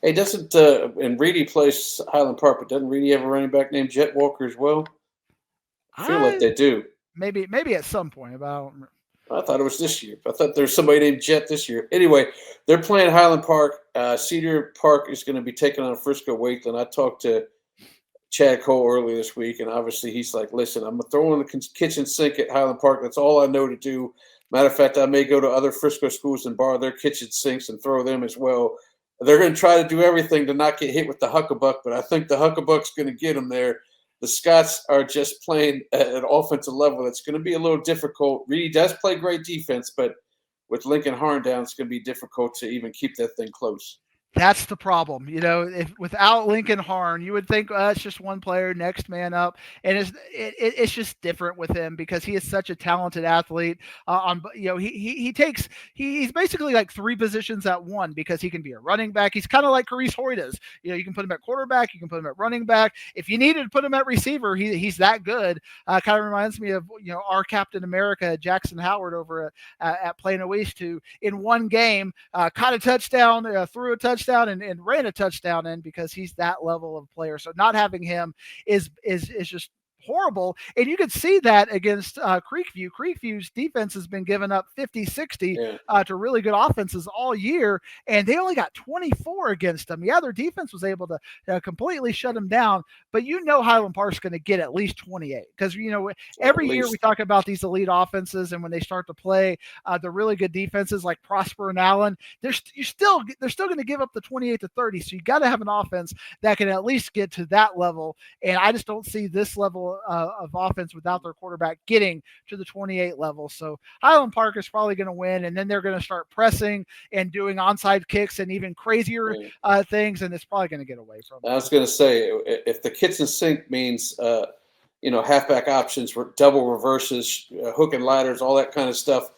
Hey, doesn't and Reedy plays Highland Park, but doesn't Reedy have a running back named Jet Walker as well? I feel like they do. Maybe at some point, but I don't remember. I thought it was this year. I thought there was somebody named Jet this year. Anyway, they're playing Highland Park. Cedar Park is going to be taking on Frisco Wakeland. I talked to Chad Cole earlier this week, and obviously he's like, listen, I'm throwing the kitchen sink at Highland Park. That's all I know to do. Matter of fact, I may go to other Frisco schools and borrow their kitchen sinks and throw them as well. They're going to try to do everything to not get hit with the Huckabuck, but I think the Huckabuck's going to get them there. The Scots are just playing at an offensive level that's going to be a little difficult. Reedy does play great defense, but with Lincoln Harn down, it's going to be difficult to even keep that thing close. That's the problem. If without Lincoln Harn, you would think it's just one player, next man up, and it's just different with him because he is such a talented athlete. He's basically like three positions at one because he can be a running back. He's kind of like Carice Hoyt is. You can put him at quarterback, you can put him at running back. If you needed to put him at receiver, he's that good. Kind of reminds me of our Captain America, Jackson Howard, over at Plano East, who in one game caught a touchdown, threw a touchdown, and ran a touchdown in because he's that level of player. So not having him is just horrible. And you could see that against Creekview. Creekview's defense has been giving up 50, 60 to really good offenses all year, and they only got 24 against them. Yeah, their defense was able to completely shut them down, but Highland Park's going to get at least 28 because, every year we talk about these elite offenses, and when they start to play the really good defenses like Prosper and Allen, they're still going to give up the 28 to 30. So you got to have an offense that can at least get to that level, and I just don't see this level of offense without their quarterback getting to the 28 level. So Highland Park is probably going to win, and then they're going to start pressing and doing onside kicks and even crazier things, and it's probably going to get away from them. I was going to say, if the kitchen sink means halfback options, double reverses, hook and ladders, all that kind of stuff,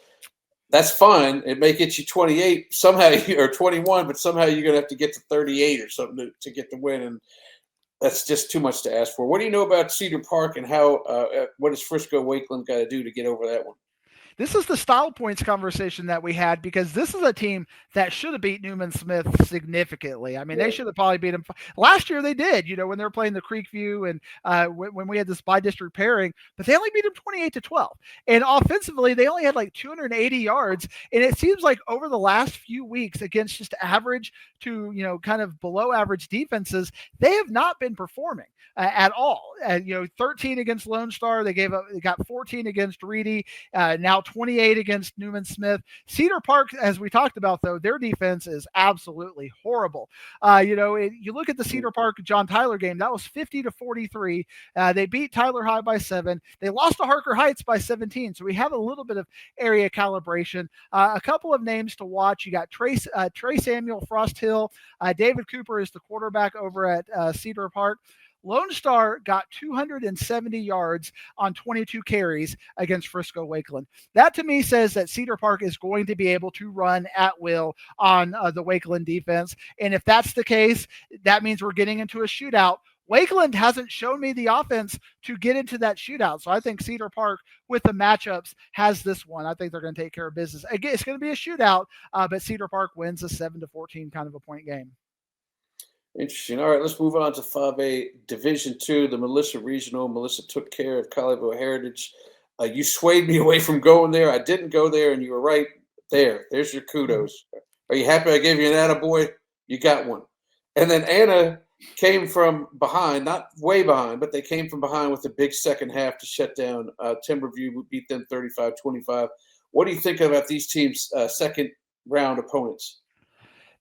that's fine. It may get you 28 somehow, or 21, but somehow you're going to have to get to 38 or something to get the win, and that's just too much to ask for. What do you know about Cedar Park, and what does Frisco Wakeland got to do to get over that one? This is the style points conversation that we had because this is a team that should have beat Newman Smith significantly. I mean, they should have probably beat them. Last year they did, when they were playing the Creekview and when we had this by-district pairing, but they only beat them 28-12. And offensively, they only had like 280 yards. And it seems like over the last few weeks against just average to, kind of below average defenses, they have not been performing at all. 13 against Lone Star. They got 14 against Reedy. Now 28 against Newman Smith. Cedar Park, as we talked about, though, their defense is absolutely horrible. You look at the Cedar Park John Tyler game, that was 50-43. They beat Tyler High by 7. They lost to Harker Heights by 17. So we have a little bit of area calibration. A couple of names to watch. You got Trey Samuel, Frost Hill. David Cooper is the quarterback over at Cedar Park. Lone Star got 270 yards on 22 carries against Frisco Wakeland. That to me says that Cedar Park is going to be able to run at will on the Wakeland defense. And if that's the case, that means we're getting into a shootout. Wakeland hasn't shown me the offense to get into that shootout. So I think Cedar Park with the matchups has this one. I think they're going to take care of business. Again, it's going to be a shootout, but Cedar Park wins a 7-14 kind of a point game. Interesting. All right, let's move on to 5A Division II, the Melissa Regional. Melissa took care of Colleyville Heritage. You swayed me away from going there. I didn't go there, and you were right there. There's your kudos. Are you happy I gave you an attaboy? You got one. And then Anna came from behind, not way behind, but they came from behind with a big second half to shut down Timberview. We beat them 35-25. What do you think about these teams' second-round opponents?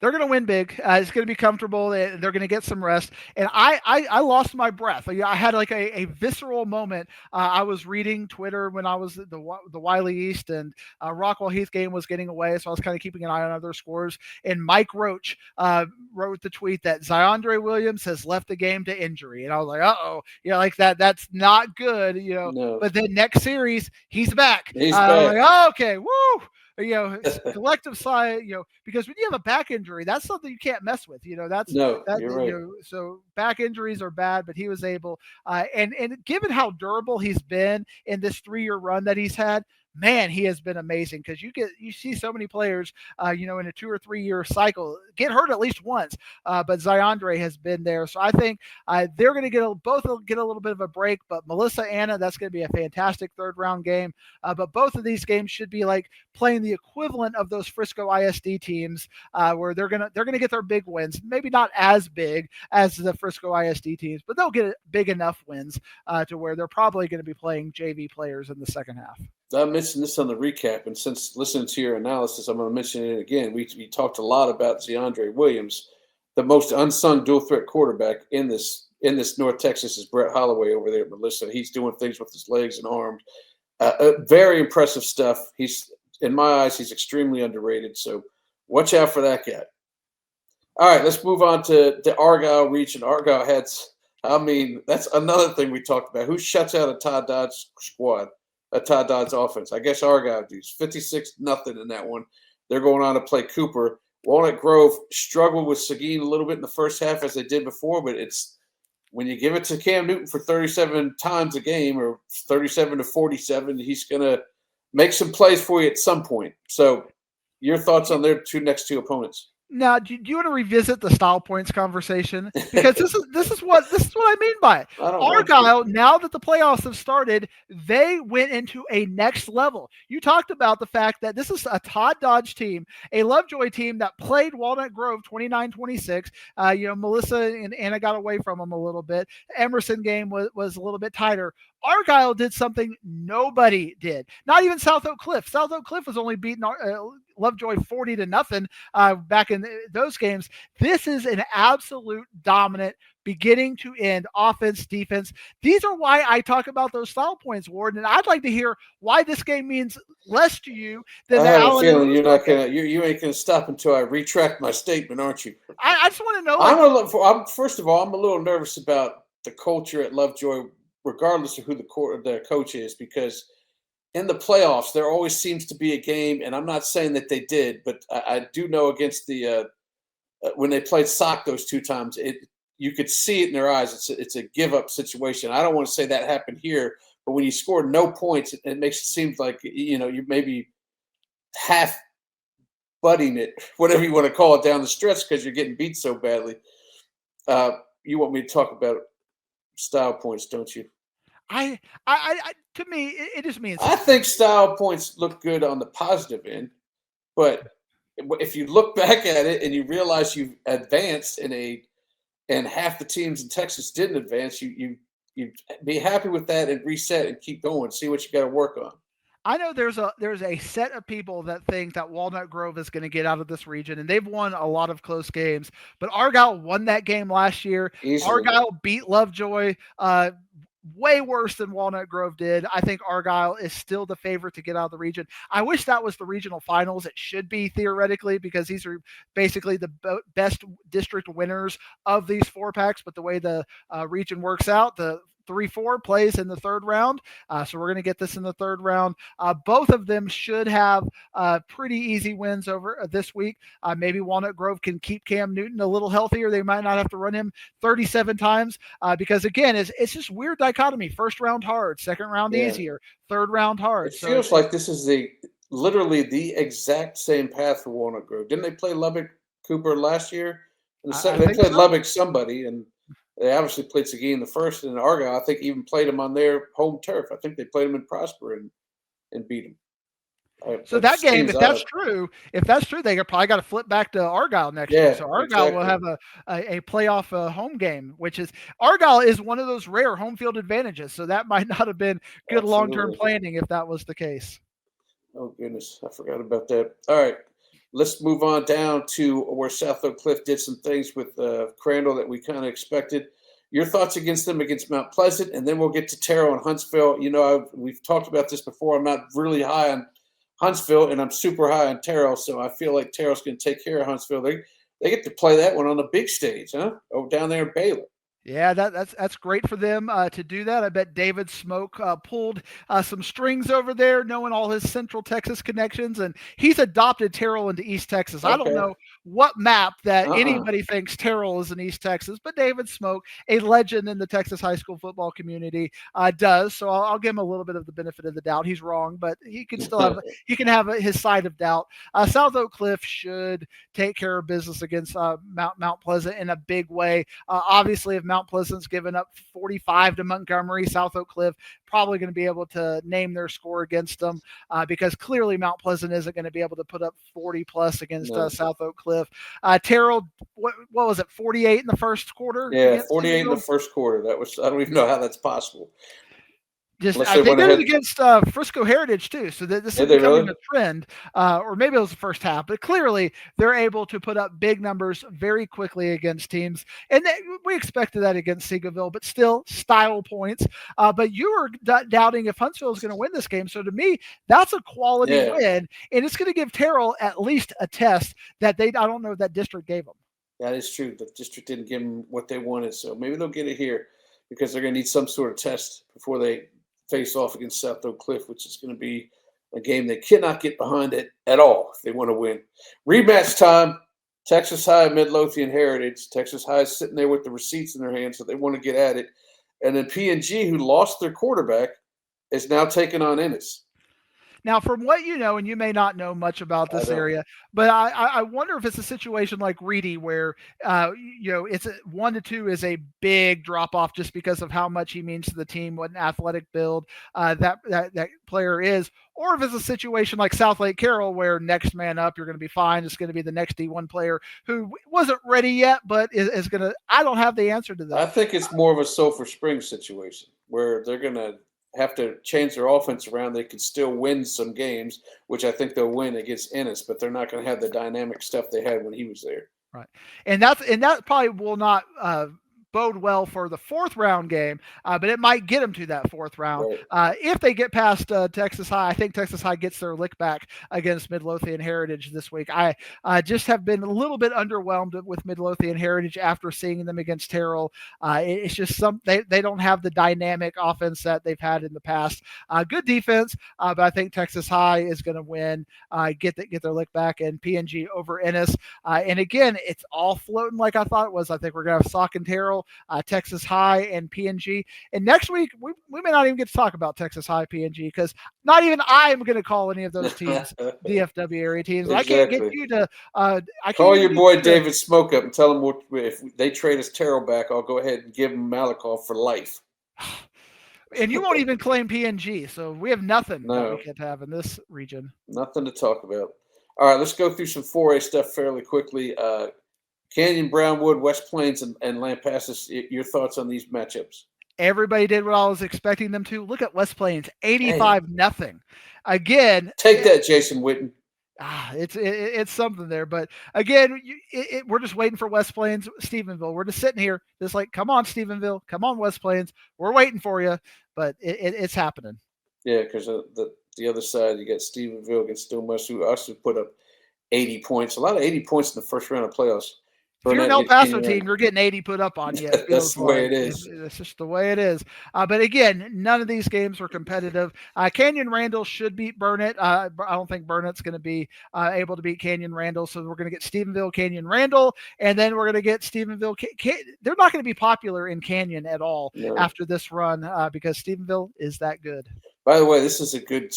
They're going to win big. It's going to be comfortable. They're going to get some rest. And I lost my breath. I had like a visceral moment. I was reading Twitter when I was at the Wiley East, and Rockwell Heath game was getting away, so I was kind of keeping an eye on other scores. And Mike Roach wrote the tweet that Ziondre Williams has left the game to injury. And I was like, uh-oh. Like that's not good. No. But then next series, he's back. He's back. Like, oh, okay, woo. Collective sigh, because when you have a back injury, that's something you can't mess with. You're right. So back injuries are bad, but he was able, and given how durable he's been in this 3-year run that he's had, man, he has been amazing because you see so many players, in a 2 or 3 year cycle get hurt at least once. But Ziondre has been there, so I think they're going to both get a little bit of a break. But Melissa, Anna, that's going to be a fantastic 3rd round game. But both of these games should be like playing the equivalent of those Frisco ISD teams, where they're gonna get their big wins. Maybe not as big as the Frisco ISD teams, but they'll get big enough wins to where they're probably going to be playing JV players in the second half. I mentioned this on the recap, and since listening to your analysis, I'm going to mention it again. We talked a lot about Ziondre Williams, the most unsung dual threat quarterback in this North Texas is Brett Holloway over there at Melissa. He's doing things with his legs and arms. Very impressive stuff. In my eyes, he's extremely underrated. So watch out for that guy. All right, let's move on to the Argyle region. Argyle heads. I mean, that's another thing we talked about. Who shuts out a Todd Dodds squad, a Todd Dodds offense? I guess Argyle dudes. 56-0 in that one. They're going on to play Cooper. Walnut Grove struggled with Seguin a little bit in the first half as they did before, but it's when you give it to Cam Newton for 37 times a game or 37 to 47, he's going to make some plays for you at some point. So your thoughts on their next two opponents? Now, do you want to revisit the style points conversation? Because this is what I mean by it. Argyle, now that the playoffs have started, they went into a next level. You talked about the fact that this is a Todd Dodge team, a Lovejoy team that played Walnut Grove 29-26. Melissa and Anna got away from them a little bit. Emerson game was a little bit tighter. Argyle did something nobody did. Not even South Oak Cliff. South Oak Cliff was only beating Lovejoy 40-0 back in those games. This is an absolute dominant beginning to end offense, defense. These are why I talk about those style points, Ward. And I'd like to hear why this game means less to you than I the have Allen. a feeling you're not gonna you ain't gonna stop until I retract my statement, aren't you? I just want to know. First of all, I'm a little nervous about the culture at Lovejoy, regardless of who the coach is, because in the playoffs, there always seems to be a game, and I'm not saying that they did, but I do know against the when they played Sock those two times, you could see it in their eyes. It's a give up situation. I don't want to say that happened here, but when you score no points, it makes it seem like you maybe half butting it, whatever you want to call it, down the stretch because you're getting beat so badly. You want me to talk about style points, don't you? To me, it just means I think style points look good on the positive end, but if you look back at it and you realize you've advanced and half the teams in Texas didn't advance, you be happy with that and reset and keep going. See what you got to work on. I know there's a set of people that think that Walnut Grove is going to get out of this region, and they've won a lot of close games. But Argyle won that game last year. Easily. Argyle beat Lovejoy way worse than Walnut Grove did. I think Argyle is still the favorite to get out of the region. I wish that was the regional finals. It should be theoretically because these are basically the best district winners of these four packs. But the way the region works out, the 3-4 plays in the third round. So we're going to get this in the third round. Both of them should have pretty easy wins over this week. Maybe Walnut Grove can keep Cam Newton a little healthier. They might not have to run him 37 times because, again, it's just weird dichotomy. First round hard, second round easier, third round hard. It feels like this is literally the exact same path for Walnut Grove. Didn't they play Lubbock Cooper last year? They played Lubbock somebody, and they obviously played Seguin in the first, and Argyle, I think, even played them on their home turf. I think they played them in Prosper and beat them. So that game, if that's true, they probably got to flip back to Argyle next year. So Argyle will have a playoff home game, which is Argyle is one of those rare home field advantages. So that might not have been good long-term planning if that was the case. Oh, goodness. I forgot about that. All right. Let's move on down to where South Oak Cliff did some things with Crandall that we kind of expected. Your thoughts against them against Mount Pleasant, and then we'll get to Terrell and Huntsville. We've talked about this before. I'm not really high on Huntsville, and I'm super high on Terrell, so I feel like Terrell's going to take care of Huntsville. They get to play that one on the big stage, huh? Oh, down there in Baylor. Yeah, that's great for them to do that. I bet David Smoke pulled some strings over there, knowing all his Central Texas connections, and he's adopted Terrell into East Texas. Okay. I don't know what map that anybody thinks Terrell is in East Texas, but David Smoke, a legend in the Texas high school football community, does. So I'll give him a little bit of the benefit of the doubt. He's wrong, but he can still have his side of doubt. South Oak Cliff should take care of business against Mount Pleasant in a big way. Obviously, if Mount Pleasant's given up 45 to Montgomery, South Oak Cliff probably going to be able to name their score against them because clearly Mount Pleasant isn't going to be able to put up 40 plus against South Oak Cliff. Terrell, what was it, 48 in the first quarter? Yeah, 48 in the first quarter. I don't even know how that's possible. They did it against Frisco Heritage too, so this is becoming a trend. Or maybe it was the first half, but clearly they're able to put up big numbers very quickly against teams, and we expected that against Seagoville, but still style points. But you were doubting if Huntsville is going to win this game, so to me, that's a quality win, and it's going to give Terrell at least a test that I don't know if that district gave them. That is true. The district didn't give them what they wanted, so maybe they'll get it here because they're going to need some sort of test before they face off against South Oak Cliff, which is going to be a game they cannot get behind it at all if they want to win. Rematch time. Texas High, Midlothian Heritage. Texas High is sitting there with the receipts in their hands, so they want to get at it. And then P&G, who lost their quarterback, is now taking on Ennis. Now, from what you know, and you may not know much about this area, but I wonder if it's a situation like Reedy where, it's 1-2 is a big drop off just because of how much he means to the team, what an athletic build that player is, or if it's a situation like South Lake Carroll where next man up, you're going to be fine. It's going to be the next D1 player who wasn't ready yet, but is going to. I don't have the answer to that. I think it's more of a Sulphur Springs situation where they're going to have to change their offense around. They could still win some games, which I think they'll win against Ennis, but they're not going to have the dynamic stuff they had when he was there. Right. And that probably will not bode well for the fourth round game, but it might get them to that fourth round. Right. If they get past Texas High, I think Texas High gets their lick back against Midlothian Heritage this week. I just have been a little bit underwhelmed with Midlothian Heritage after seeing them against Terrell. It's just they don't have the dynamic offense that they've had in the past. Good defense, but I think Texas High is going to win, get their lick back, and PNG over Ennis. And again, it's all floating like I thought it was. I think we're going to have Sauk and Terrell, Texas High, and PNG. And next week, we may not even get to talk about Texas High, PNG, because not even I am going to call any of those teams DFW area teams. Exactly. I can't get you to call your boy David Smoke up and tell him if they trade us Terrell back, I'll go ahead and give him Malakoff for life. And you won't even claim PNG, so we have nothing that we could have in this region. Nothing to talk about. All right, let's go through some 4A stuff fairly quickly. Canyon, Brownwood, West Plains, and Lampasas, your thoughts on these matchups? Everybody did what I was expecting them to. Look at West Plains, 85-0. Again. Take that, Jason Witten. It's something there. But again, we're just waiting for West Plains, Stephenville. We're just sitting here, just like, come on, Stephenville. Come on, West Plains. We're waiting for you. But it's happening. Yeah, because the other side, you got Stephenville against Stillmush, who also put up 80 points. A lot of 80 points in the first round of playoffs. If you're an El Paso team, you're getting 80 put up on you. That's the way it is. It's just the way it is. But again, none of these games were competitive. Canyon Randall should beat Burnett. I don't think Burnett's going to be able to beat Canyon Randall. So we're going to get Stephenville, Canyon Randall, and then we're going to get Stephenville. They're not going to be popular in Canyon at all after this run because Stephenville is that good. By the way, this is a good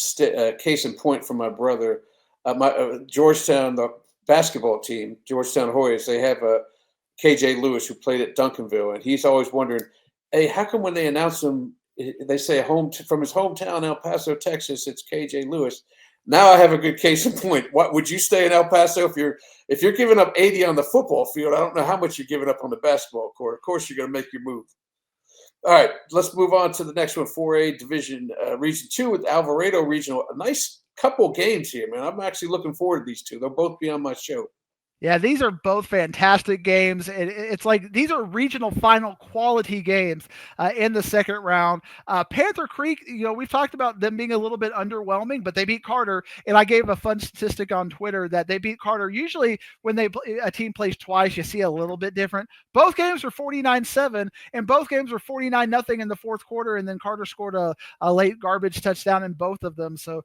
case in point for my brother. Georgetown, the basketball team, Georgetown Hoyas, they have a KJ Lewis who played at Duncanville, and he's always wondering, hey, how come when they announce him, they say from his hometown, El Paso, Texas, it's KJ Lewis. Now I have a good case in point. What would you stay in El Paso if you're giving up 80 on the football field? I don't know how much you're giving up on the basketball court. Of course, you're going to make your move. All right, let's move on to the next one, 4A Division Region 2 with Alvarado Regional. A nice couple games here, man. I'm actually looking forward to these two. They'll both be on my show. Yeah, these are both fantastic games. It's like these are regional final quality games in the second round. Panther Creek, we've talked about them being a little bit underwhelming, but they beat Carter. And I gave a fun statistic on Twitter that they beat Carter. Usually when a team plays twice, you see a little bit different. Both games were 49-7, and both games were 49-0 in the fourth quarter. And then Carter scored a late garbage touchdown in both of them. So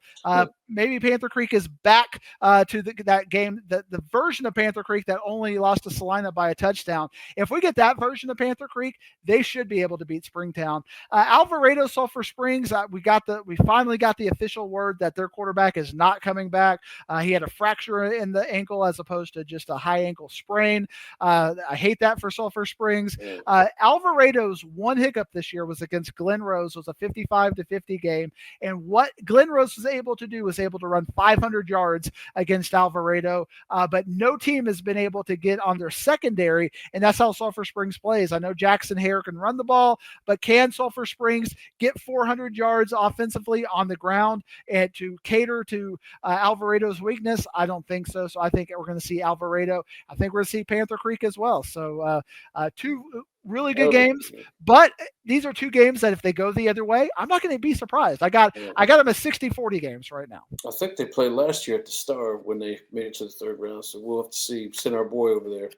maybe Panther Creek is back to that game, the version of Panther Creek that only lost to Salina by a touchdown. If we get that version of Panther Creek, they should be able to beat Springtown. Alvarado Sulphur Springs, we finally got the official word that their quarterback is not coming back. He had a fracture in the ankle as opposed to just a high ankle sprain. I hate that for Sulphur Springs. Alvarado's one hiccup this year was against Glen Rose. It was a 55-50 game. And what Glen Rose was able to do was able to run 500 yards against Alvarado, but no team has been able to get on their secondary, and that's how Sulphur Springs plays. I know Jackson Hare can run the ball, but can Sulphur Springs get 400 yards offensively on the ground and to cater to Alvarado's weakness? I don't think so. So I think we're going to see Alvarado. I think we're going to see Panther Creek as well. So two really good games, but these are two games that if they go the other way, I'm not going to be surprised. I got them as 60-40 games right now. I think they played last year at the Star when they made it to the third round, so we'll have to see. Send our boy over there.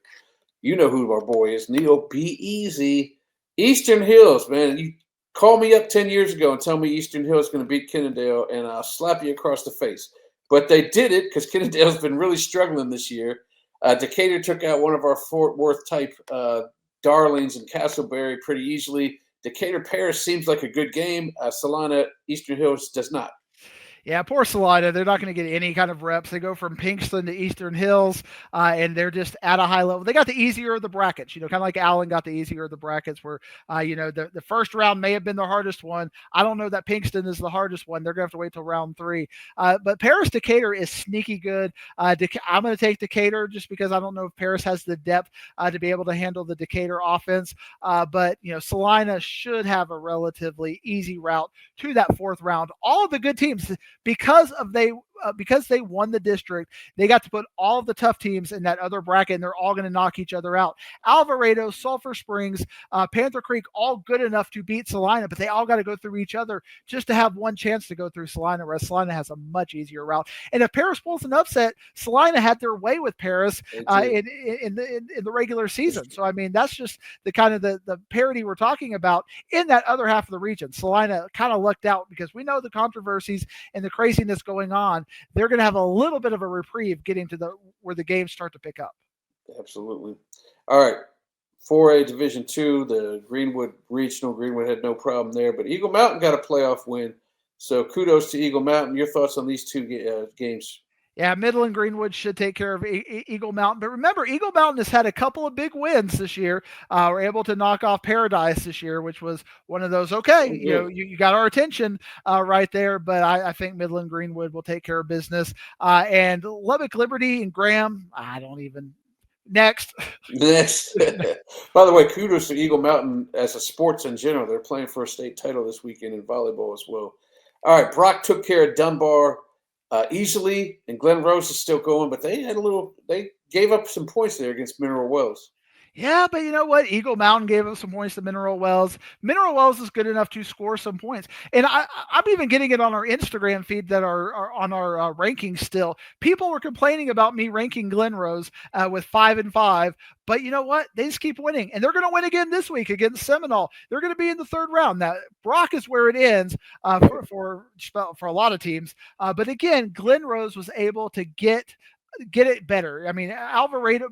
You know who our boy is, Neil B. Easy. Eastern Hills, man. You call me up 10 years ago and tell me Eastern Hills is going to beat Kennedale, and I'll slap you across the face. But they did it because Kennedale's been really struggling this year. Decatur took out one of our Fort Worth type darlings in Castleberry pretty easily. Decatur Paris seems like a good game. Salina Eastern Hills does not. Yeah, poor Salina. They're not going to get any kind of reps. They go from Pinkston to Eastern Hills, and they're just at a high level. They got the easier of the brackets, kind of like Allen got the easier of the brackets where, the first round may have been the hardest one. I don't know that Pinkston is the hardest one. They're going to have to wait till round 3. But Paris Decatur is sneaky good. I'm going to take Decatur just because I don't know if Paris has the depth to be able to handle the Decatur offense. But Salina should have a relatively easy route to that 4th round. All of the good teams, because they won the district, they got to put all of the tough teams in that other bracket, and they're all going to knock each other out. Alvarado, Sulphur Springs, Panther Creek, all good enough to beat Salina, but they all got to go through each other just to have one chance to go through Salina, whereas Salina has a much easier route. And if Paris pulls an upset, Salina had their way with Paris in the regular season. So, I mean, that's just the kind of the parity we're talking about in that other half of the region. Salina kind of lucked out because we know the controversies and the craziness going on. They're going to have a little bit of a reprieve getting to where the games start to pick up. Absolutely. All right. 4A Division 2, the Greenwood Regional. Greenwood had no problem there, but Eagle Mountain got a playoff win. So kudos to Eagle Mountain. Your thoughts on these 2 games? Yeah, Midland Greenwood should take care of Eagle Mountain. But remember, Eagle Mountain has had a couple of big wins this year. We're able to knock off Paradise this year, which was one of those, okay, you got our attention right there. But I think Midland Greenwood will take care of business. And Lubbock Liberty and Graham, I don't even – next. By the way, kudos to Eagle Mountain as a sports in general. They're playing for a state title this weekend in volleyball as well. All right, Brock took care of Dunbar easily, and Glen Rose is still going, but they gave up some points there against Mineral Wells. Yeah, but you know what? Eagle Mountain gave up some points to Mineral Wells. Mineral Wells is good enough to score some points. And I'm even getting it on our Instagram feed that are on our rankings still. People were complaining about me ranking Glen Rose with 5-5. But you know what? They just keep winning. And they're going to win again this week against Seminole. They're going to be in the 3rd round. Now, Brock is where it ends for a lot of teams. But again, Glen Rose was able to get it better. I mean, Alvarado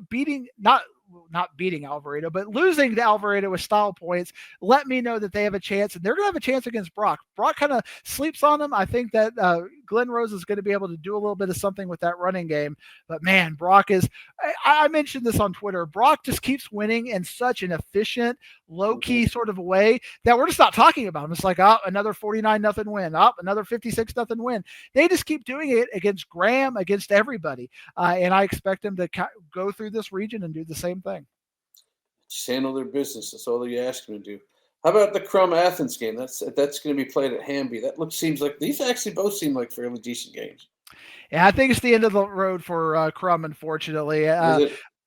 not beating Alvarado, but losing to Alvarado with style points let me know that they have a chance, and they're going to have a chance against Brock. Brock kind of sleeps on them. I think that Glen Rose is going to be able to do a little bit of something with that running game. But man, Brock is, I mentioned this on Twitter, Brock just keeps winning in such an efficient, low-key sort of way that we're just not talking about him. It's like, another 49-0 win, another 56-0 win. They just keep doing it against Graham, against everybody. And I expect them to go through this region and do the same thing. Just handle their business. That's all you ask them to do. How about the Crum Athens game? That's going to be played at Hamby. Seems like these actually both seem like fairly decent games. Yeah, I think it's the end of the road for Crum, unfortunately.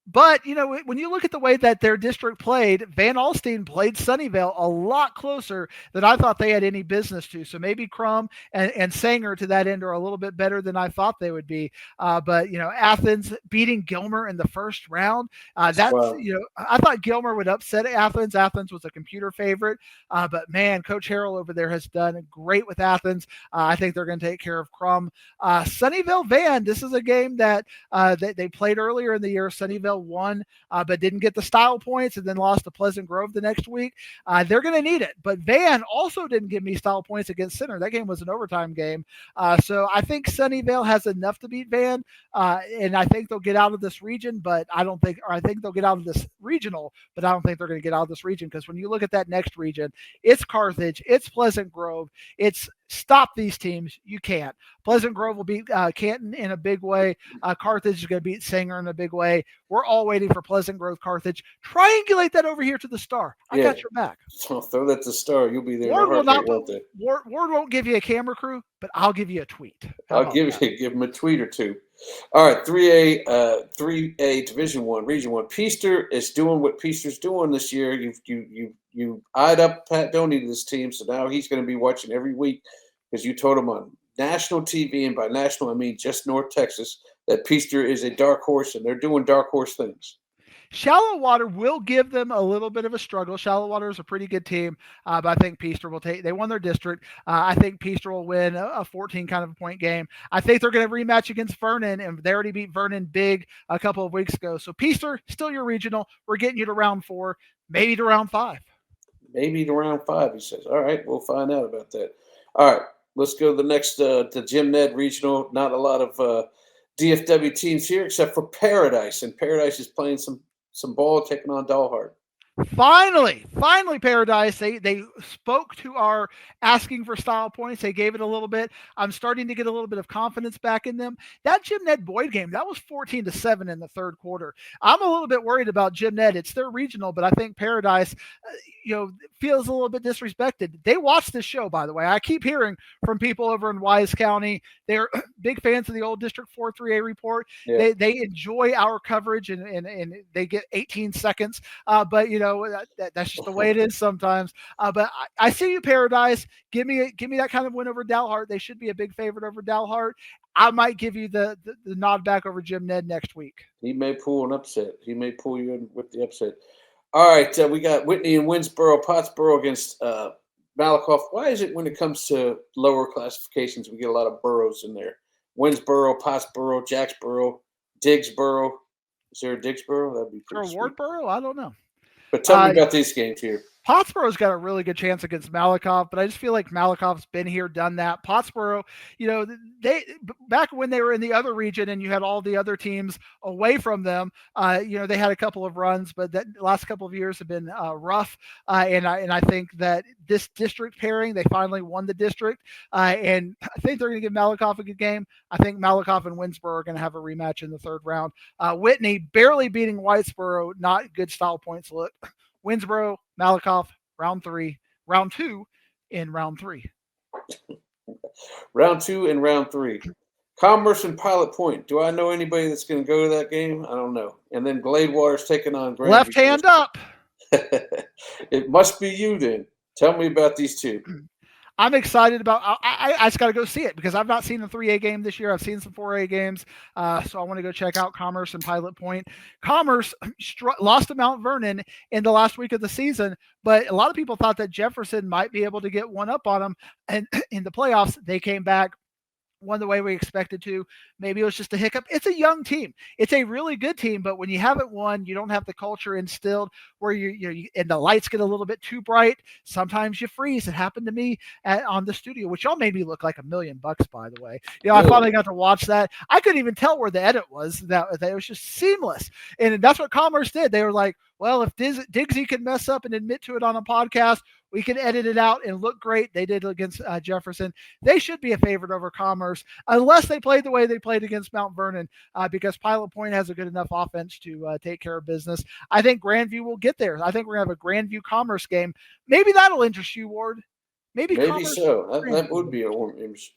But, when you look at the way that their district played, Van Alstyne played Sunnyvale a lot closer than I thought they had any business to. So maybe Crum and Sanger to that end are a little bit better than I thought they would be. But, Athens beating Gilmer in the 1st round, I thought Gilmer would upset Athens. Athens was a computer favorite. But, man, Coach Harrell over there has done great with Athens. I think they're going to take care of Crum. Sunnyvale Van, this is a game that they played earlier in the year. Sunnyvale won, but didn't get the style points and then lost to Pleasant Grove the next week. They're going to need it. But Van also didn't give me style points against Center. That game was an overtime game. So I think Sunnyvale has enough to beat Van, and I think they'll get out of this region, but I think they'll get out of this regional, but I don't think they're going to get out of this region because when you look at that next region, it's Carthage, it's Pleasant Grove, it's stop these teams. You can't. Pleasant Grove will beat Canton in a big way. Carthage is going to beat Sanger in a big way. We're all waiting for Pleasant Grove, Carthage. Triangulate that over here to the Star. I got your back. So throw that to the Star. You'll be there. Ward won't give you a camera crew, but I'll give you a tweet. I'll give him a tweet or two. All right, 3A Division 1, Region 1. Peaster is doing what Peaster's doing this year. You eyed up Pat Doney to this team, so now he's going to be watching every week because you told him on national TV, and by national I mean just North Texas, that Peaster is a dark horse, and they're doing dark horse things. Shallow Water will give them a little bit of a struggle. Shallow Water is a pretty good team, but I think Peaster will take. They won their district. I think Peaster will win a 14 kind of a point game. I think they're going to rematch against Vernon, and they already beat Vernon big a couple of weeks ago. So Peaster, still your regional. We're getting you to round 4, maybe to round 5. Maybe to round 5, he says. All right, we'll find out about that. All right, let's go to the next, the Jim Ned regional. Not a lot of DFW teams here except for Paradise, and Paradise is playing some ball, taking on Dalhart. Finally, Paradise. They spoke to our asking for style points. They gave it a little bit. I'm starting to get a little bit of confidence back in them. That Jim Ned Boyd game, that was 14-7 in the third quarter. I'm a little bit worried about Jim Ned. It's their regional, but I think Paradise, feels a little bit disrespected. They watch this show, by the way. I keep hearing from people over in Wise County. They're big fans of the old District 4-3A report. Yeah. They enjoy our coverage and they get 18 seconds. But that's just the way it is sometimes. But I see you, Paradise. Give me that kind of win over Dalhart. They should be a big favorite over Dalhart. I might give you the nod back over Jim Ned next week. He may pull an upset. He may pull you in with the upset. All right, we got Whitney and Pottsboro against Malakoff. Why is it when it comes to lower classifications, we get a lot of boroughs in there? Winsboro, Pottsboro, Jacksboro, Diggsboro. Is there a Diggsboro? That'd be pretty sweet. Wardboro? I don't know. But tell me about these games here. Pottsboro's got a really good chance against Malakoff, but I just feel like Malakoff's been here, done that. Pottsboro, they back when they were in the other region and you had all the other teams away from them, they had a couple of runs, but that last couple of years have been rough. And I think that this district pairing, they finally won the district, and I think they're going to give Malakoff a good game. I think Malakoff and Winsboro are going to have a rematch in the third round. Whitney barely beating Whitesboro, not good style points. Look. Winsboro, Malakoff, round 3, round 2, and round 3. Round 2 and round 3. Commerce and Pilot Point. Do I know anybody that's going to go to that game? I don't know. And then Gladewater's taking on Grandview. Left hand up. It must be you then. Tell me about these two. I'm excited about. I just got to go see it because I've not seen the 3A game this year. I've seen some 4A games, so I want to go check out Commerce and Pilot Point. Commerce lost to Mount Vernon in the last week of the season, but a lot of people thought that Jefferson might be able to get one up on them, and in the playoffs they came back. Won the way we expected to. Maybe it was just a hiccup. It's a young team. It's a really good team, but when you haven't won, you don't have the culture instilled where you and the lights get a little bit too bright. Sometimes you freeze. It happened to me on the studio, which y'all made me look like $1 million, by the way. I finally got to watch that. I couldn't even tell where the edit was. That it was just seamless, and that's what Commerce did. They were like, well, if Diggsy can mess up and admit to it on a podcast, we can edit it out and look great. They did against Jefferson. They should be a favorite over Commerce unless they played the way they played against Mount Vernon, because Pilot Point has a good enough offense to take care of business. I think Grandview will get there. I think we're going to have a Grandview Commerce game. Maybe that'll interest you, Ward. Maybe so. That would be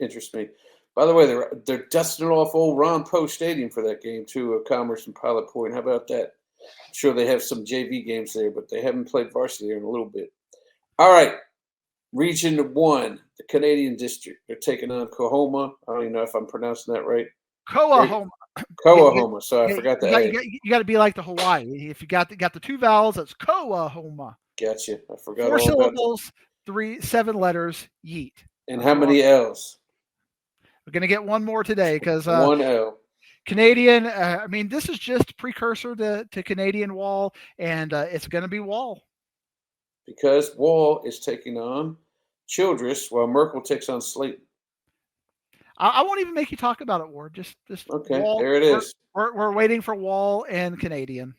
interest me. By the way, they're dusting off old Ron Poe Stadium for that game too, Commerce and Pilot Point. How about that? I'm sure they have some JV games there, but they haven't played varsity there in a little bit. All right. Region 1, the Canadian District. They're taking on Coahoma. I don't even know if I'm pronouncing that right. Coahoma. Coahoma. Sorry, I forgot that. You got to be like the Hawaii. If you got the 2 vowels, it's Coahoma. Gotcha. I forgot 4 all syllables, 7 letters, yeet. And how many L's? We're going to get one more today because 1 L. Canadian, this is just precursor to Canadian Wall, and it's going to be Wall. Because Wall is taking on Childress while Merkel takes on Slayton. I won't even make you talk about it, Ward. Just okay. Wall. There it is. We're waiting for Wall and Canadian.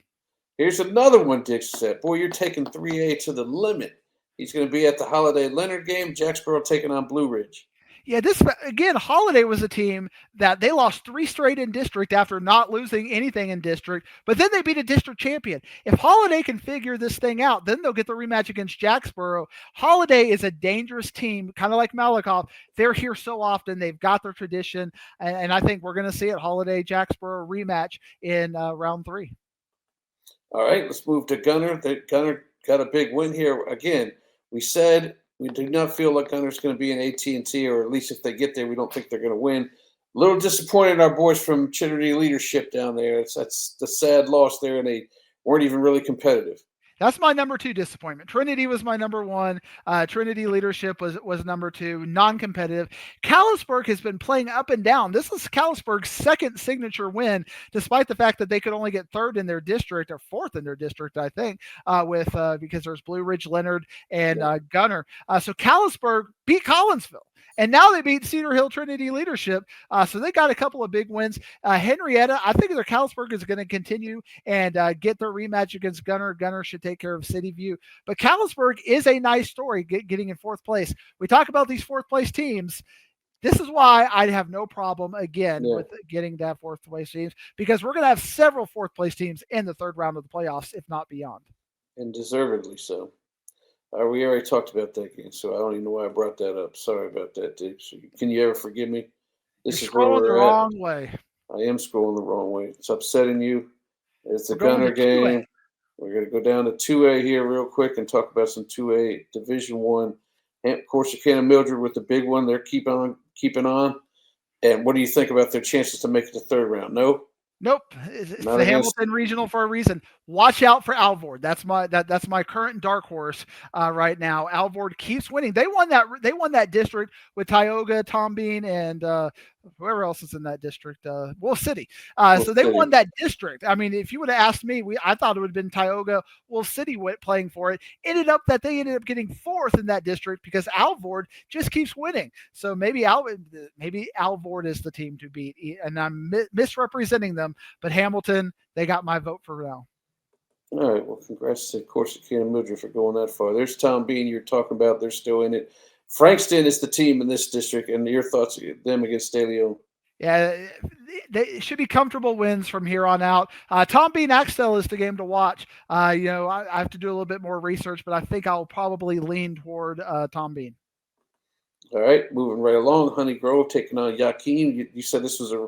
Here's another one, Dix said. Boy, you're taking 3A to the limit. He's going to be at the Holiday Leonard game. Jacksboro taking on Blue Ridge. Yeah, this again, Holiday was a team that they lost 3 straight in district after not losing anything in district, but then they beat a district champion. If Holiday can figure this thing out, then they'll get the rematch against Jacksboro. Holiday is a dangerous team, kind of like Malakoff. They're here so often. They've got their tradition, and I think we're going to see it, Holiday-Jacksboro rematch in round 3. All right, let's move to Gunner. Gunner got a big win here. Again, we said we do not feel like Gunner's going to be in AT&T, or at least if they get there, we don't think they're going to win. A little disappointed in our boys from Chitterty Leadership down there. That's the sad loss there in a weren't even really competitive. That's my number 2 disappointment. Trinity was my number 1. Trinity leadership was number 2, non-competitive. Callisburg has been playing up and down. This is Callisburg's second signature win, despite the fact that they could only get 3rd in their district or 4th in their district, I think, because there's Blue Ridge, Leonard, and Gunner. So Callisburg beat Collinsville. And now they beat Cedar Hill Trinity leadership. So they got a couple of big wins. Henrietta, I think their Callisburg is going to continue and get their rematch against Gunner. Gunner should take care of City View. But Callisburg is a nice story, getting in 4th place. We talk about these 4th place teams. This is why I'd have no problem again with getting that 4th place teams, because we're going to have several 4th place teams in the 3rd round of the playoffs, if not beyond. And deservedly so. We already talked about that game, so I don't even know why I brought that up. Sorry about that, Diggs. Can you ever forgive me? This is where we're the wrong way. I am scrolling the wrong way. It's upsetting you. It's a Gunner game. We're going to go down to 2A here real quick and talk about some 2A Division One. Of course, Corsicana Mildred with the big one. They're keeping on. And what do you think about their chances to make it to 3rd round? No? Nope. It's the Hamilton Regional for a reason. Watch out for Alvord. That's my current dark horse right now. Alvord keeps winning. They won that district with Tioga, Tom Bean, and whoever else is in that district. Wolf City. So they won that district. I mean, if you would have asked me, I thought it would have been Tioga, Wolf City playing for it. They ended up getting 4th in that district because Alvord just keeps winning. So maybe Alvord is the team to beat, and I'm misrepresenting them. But Hamilton, they got my vote for now. All right. Well, congrats to Corsicana Mildred for going that far. There's Tom Bean you're talking about. They're still in it. Frankston is the team in this district, and your thoughts on them against De Leon? Yeah, they should be comfortable wins from here on out. Tom Bean Axtell is the game to watch. I have to do a little bit more research, but I think I'll probably lean toward Tom Bean. All right, moving right along. Honey Grove taking on Joaquin. You said this was a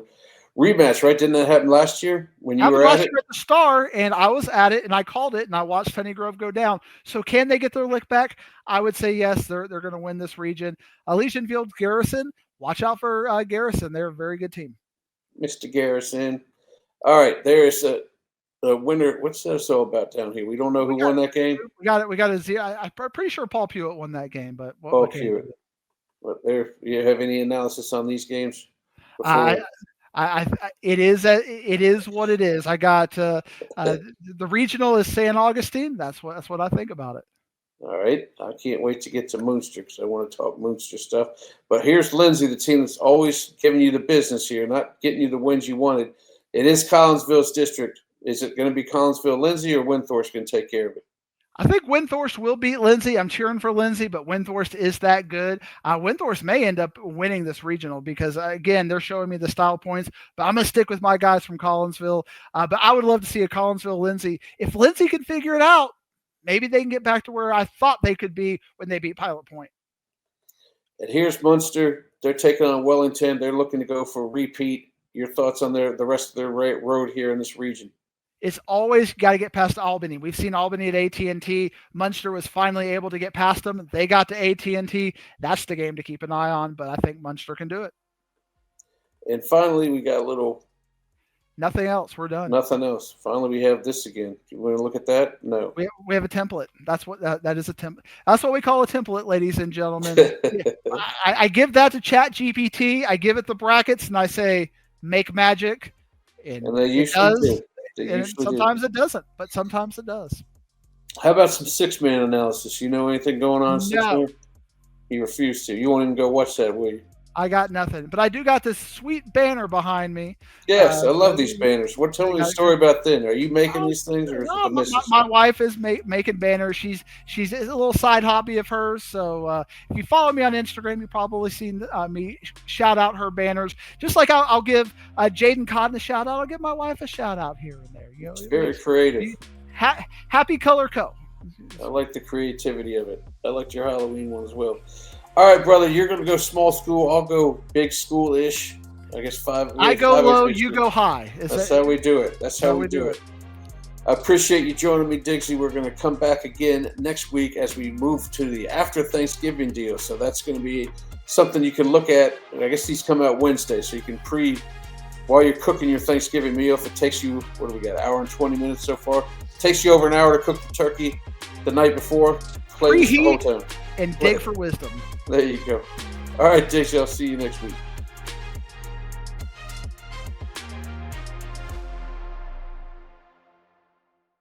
rematch, right? Didn't that happen last year when you were at it? At the Star, and I was at it, and I called it, and I watched Honey Grove go down. So can they get their lick back? I would say yes. They're going to win this region. Elysian Field Garrison. Watch out for Garrison. They're a very good team. Mr. Garrison. All right, there's a winner. What's this all about down here? We don't know who won that game. We got a Z. I'm pretty sure Paul Pewitt won that game, but Paul Pewitt. But you have any analysis on these games? It is what it is. I got the regional is San Augustine. That's what I think about it. All right. I can't wait to get to Moonster because I want to talk Moonster stuff. But here's Lindsay, the team that's always giving you the business here, not getting you the wins you wanted. It is Collinsville's district. Is it going to be Collinsville Lindsay or Windthorst going to take care of it? I think Windthorst will beat Lindsay. I'm cheering for Lindsay, but Windthorst is that good. Windthorst may end up winning this regional because, again, they're showing me the style points, but I'm going to stick with my guys from Collinsville. But I would love to see a Collinsville-Lindsay. If Lindsay can figure it out, maybe they can get back to where I thought they could be when they beat Pilot Point. And here's Munster. They're taking on Wellington. They're looking to go for a repeat. Your thoughts on the rest of their road here in this region? It's always got to get past Albany. We've seen Albany at AT&T. Munster was finally able to get past them. They got to AT&T. That's the game to keep an eye on, but I think Munster can do it. And finally, we got a little... Nothing else. We're done. Nothing else. Finally, we have this again. You want to look at that? No. We have a template. That's what that is a template. That's what we call a template, ladies and gentlemen. I give that to ChatGPT. I give it the brackets, and I say, make magic. And they usually do. And sometimes it doesn't, but sometimes it does. How about some six-man analysis? You know anything going on? No. Six-man? You refuse to. You won't even go watch that, will you? I got nothing, but I do got this sweet banner behind me. Yes, I love these banners. Tell me the story about them. Are you making these things, or no, my wife is making banners. She's a little side hobby of hers. So if you follow me on Instagram, you've probably seen me shout out her banners. Just like I'll give Jaden Cotton a shout out, I'll give my wife a shout out here and there. You know, it's very creative. Happy Color Co. I like the creativity of it. I liked your Halloween one as well. All right, brother, you're going to go small school. I'll go big school-ish. I guess five. I go low, you go high. That's how we do it. That's how we do it. I appreciate you joining me, Diggsy. We're going to come back again next week as we move to the after Thanksgiving deal. So that's going to be something you can look at. And I guess these come out Wednesday, so you can while you're cooking your Thanksgiving meal, if it takes you, what do we got, an hour and 20 minutes so far? takes you over an hour to cook the turkey the night before. Play the whole Preheat time. and dig for wisdom. There you go. All right, Diggs, I'll see you next week.